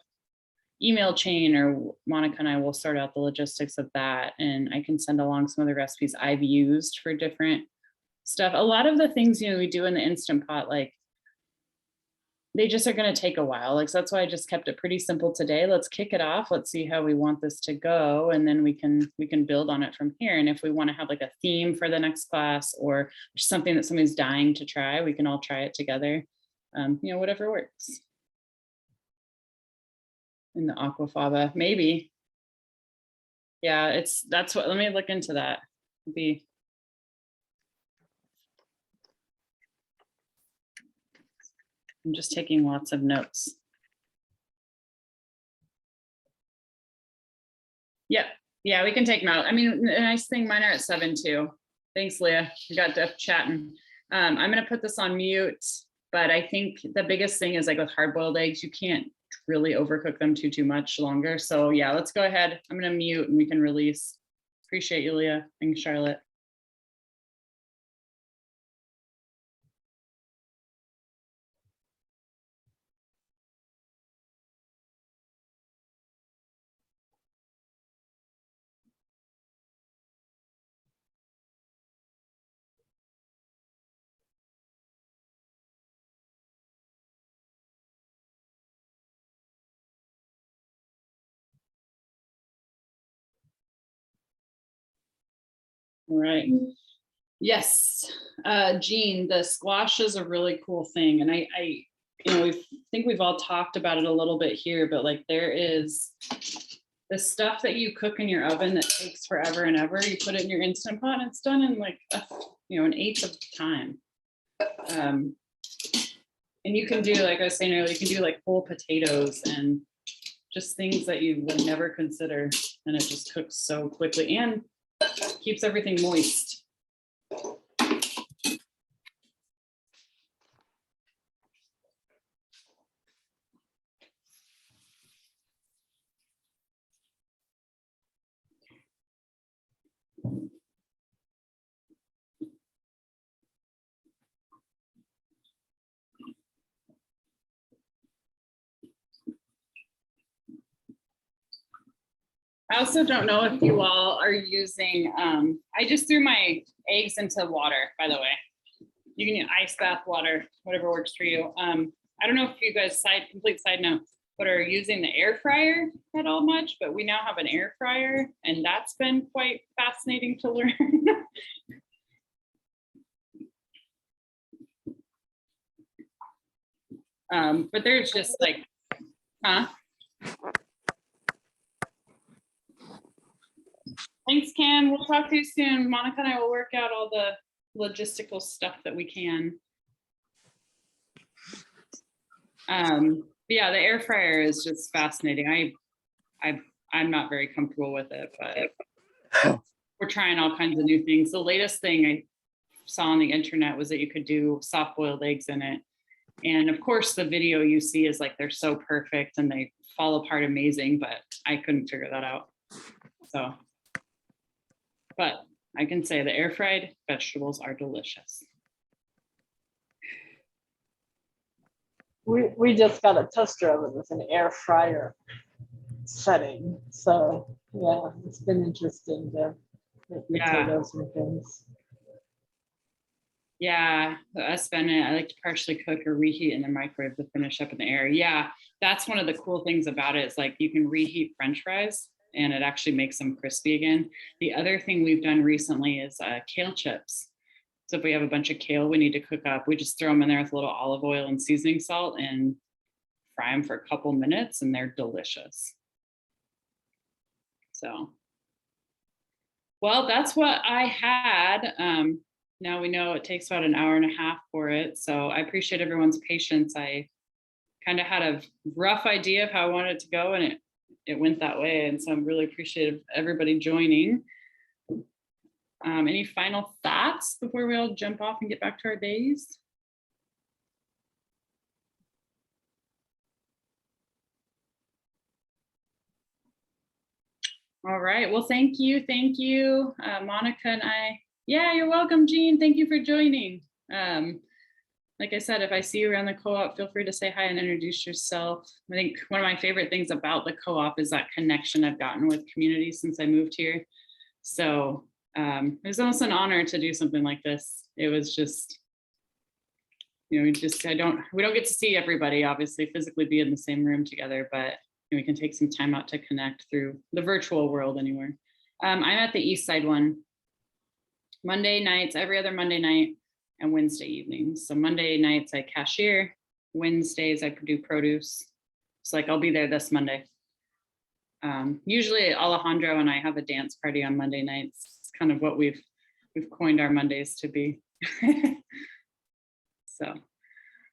email chain, or Monica and I will sort out the logistics of that. And I can send along some of the recipes I've used for different stuff. A lot of the things, you know, we do in the Instant Pot, like they just are going to take a while. Like, so that's why I just kept it pretty simple today. Let's kick it off. Let's see how we want this to go. And then we can build on it from here. And if we want to have like a theme for the next class, or something that somebody's dying to try, we can all try it together. You know, whatever works. In the aquafaba, maybe. Yeah, that's what, let me look into that. I'm just taking lots of notes. Yep. Yeah, we can take note. I mean, the nice thing, mine are at 7 too. Thanks, Leah. We got to chatting. I'm going to put this on mute, but I think the biggest thing is like with hard-boiled eggs, you can't really overcook them too much longer. So yeah, let's go ahead. I'm going to mute and we can release. Appreciate you, Leah and Charlotte. All right. Yes, Jean, the squash is a really cool thing. And I you know, think we've all talked about it a little bit here, but like there is the stuff that you cook in your oven that takes forever and ever. You put it in your Instant Pot and it's done in like, you know, an eighth of the time. And you can do, like I was saying earlier, you can do like whole potatoes and just things that you would never consider. And it just cooks so quickly and keeps everything moist. I also don't know if you all are using, I just threw my eggs into water, by the way. You can use ice bath water, whatever works for you. I don't know if you guys, complete side note, but are using the air fryer at all much, but we now have an air fryer and that's been quite fascinating to learn. But there's just like, huh? Thanks, Ken. We'll talk to you soon. Monica and I will work out all the logistical stuff that we can. Yeah, the air fryer is just fascinating. I'm not very comfortable with it, but we're trying all kinds of new things. The latest thing I saw on the internet was that you could do soft-boiled eggs in it. And of course, the video you see is like they're so perfect and they fall apart amazing, but I couldn't figure that out. So, but I can say the air fried vegetables are delicious.
We just got a toaster oven with an air fryer setting. So yeah, it's been interesting to make potatoes and things.
Yeah, us Bennett, I like to partially cook or reheat in the microwave to finish up in the air. Yeah, that's one of the cool things about it. Is like you can reheat French fries and it actually makes them crispy again. The other thing we've done recently is kale chips. So if we have a bunch of kale we need to cook up, we just throw them in there with a little olive oil and seasoning salt and fry them for a couple minutes and they're delicious. So, well, that's what I had. Now we know it takes about an hour and a half for it. So I appreciate everyone's patience. I kind of had a rough idea of how I wanted it to go and it it went that way. And so I'm really appreciative of everybody joining. Any final thoughts before we all jump off and get back to our days? All right. Well, thank you. Thank you, Monica and I. Yeah, you're welcome, Jean. Thank you for joining. Like I said, if I see you around the co-op, feel free to say hi and introduce yourself. I think one of my favorite things about the co-op is that connection I've gotten with community since I moved here. So it was almost an honor to do something like this. It was just, you know, we don't get to see everybody, obviously, physically be in the same room together, but we can take some time out to connect through the virtual world anywhere. I'm at the East Side one, Monday nights, every other Monday night, and Wednesday evenings. So Monday nights I cashier, Wednesdays I do produce. So like I'll be there this Monday. Usually Alejandro and I have a dance party on Monday nights. It's kind of what we've coined our Mondays to be. So,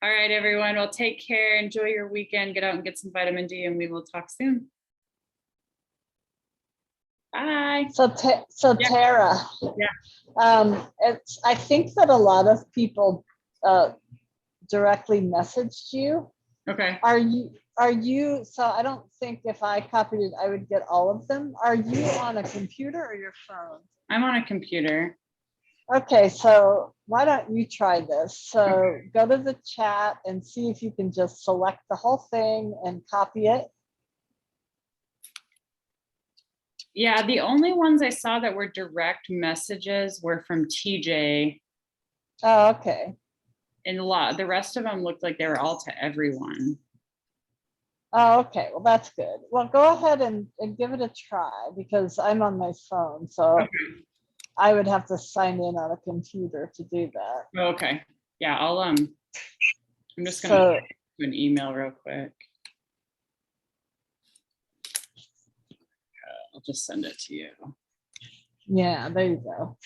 all right, everyone. Well, take care. Enjoy your weekend. Get out and get some vitamin D, and we will talk soon. Bye.
So
Yeah.
Tara, I think that a lot of people directly messaged you.
Okay.
Are you, so I don't think if I copied it, I would get all of them. Are you on a computer or your phone?
I'm on a computer.
Okay, so why don't you try this? So go to the chat and see if you can just select the whole thing and copy it.
Yeah, the only ones I saw that were direct messages were from TJ.
Oh, okay.
And the rest of them looked like they were all to everyone.
Oh, okay. Well, that's good. Well, go ahead and give it a try because I'm on my phone. So
Okay.
I would have to sign in on a computer to do that.
Okay. Yeah, I'm just gonna do an email real quick. I'll just send it to you.
Yeah, there you go.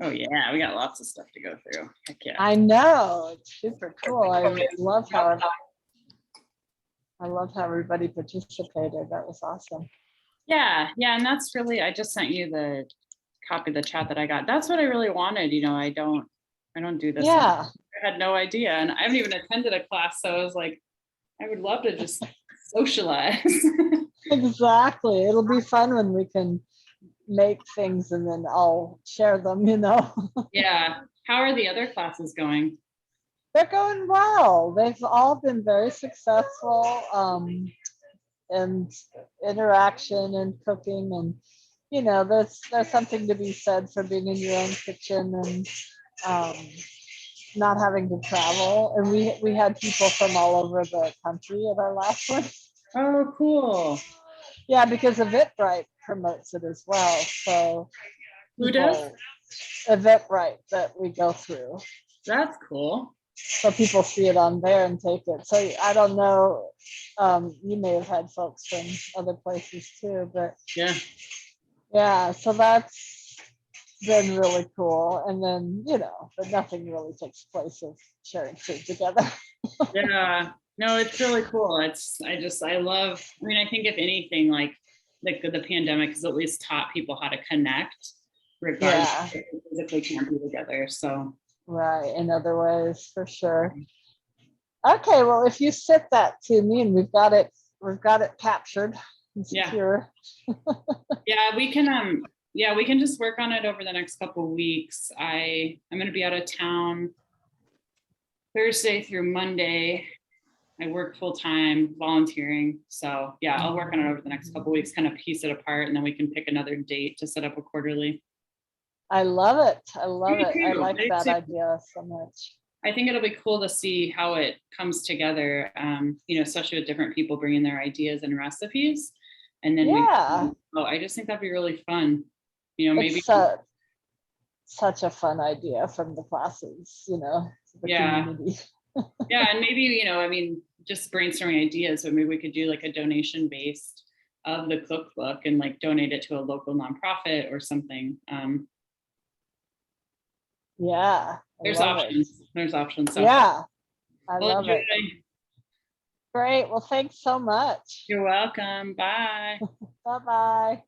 Oh yeah, we got lots of stuff to go through. Heck yeah.
I know, it's super cool. I love how everybody participated. That was awesome.
Yeah, and that's really, I just sent you the copy of the chat that I got. That's what I really wanted. You know, I don't do this.
Yeah.
I had no idea. And I haven't even attended a class. So I was like, I would love to just socialize.
Exactly. It'll be fun when we can make things and then I'll share them, you know.
Yeah. How are the other classes going?
They're going well. They've all been very successful. And interaction and cooking, and you know, there's something to be said for being in your own kitchen and not having to travel. And we had people from all over the country at our last one.
Oh, cool.
Yeah, because Eventbrite promotes it as well. So
who does?
Eventbrite that we go through.
That's cool.
So people see it on there and take it. So I don't know, you may have had folks from other places too, but yeah, so that's been really cool. And then, you know, but nothing really takes place of sharing food together.
Yeah, no, it's really cool. I love, I mean, I think if anything, like the pandemic has at least taught people how to connect regardless if they physically can't be together. So
right, in other ways, for sure. Okay, well, if you sent that to me and we've got it captured and secure.
Yeah, we can just work on it over the next couple of weeks. I'm going to be out of town Thursday through Monday. I work full time volunteering. So yeah, I'll work on it over the next couple of weeks, kind of piece it apart, and then we can pick another date to set up a quarterly.
I love it. I love it. I
too.
like
Me
that
too.
idea so much.
I think it'll be cool to see how it comes together, you know, especially with different people bringing their ideas and recipes. And then I just think that'd be really fun. You know, maybe
it's such a fun idea from the classes, you know, the community.
Yeah, and maybe, you know, I mean, just brainstorming ideas, but maybe we could do like a donation based of the cookbook and like donate it to a local nonprofit or something.
Yeah.
There's options. There's options. So
yeah, I love it. Great. Well, thanks so much.
You're welcome. Bye.
Bye-bye.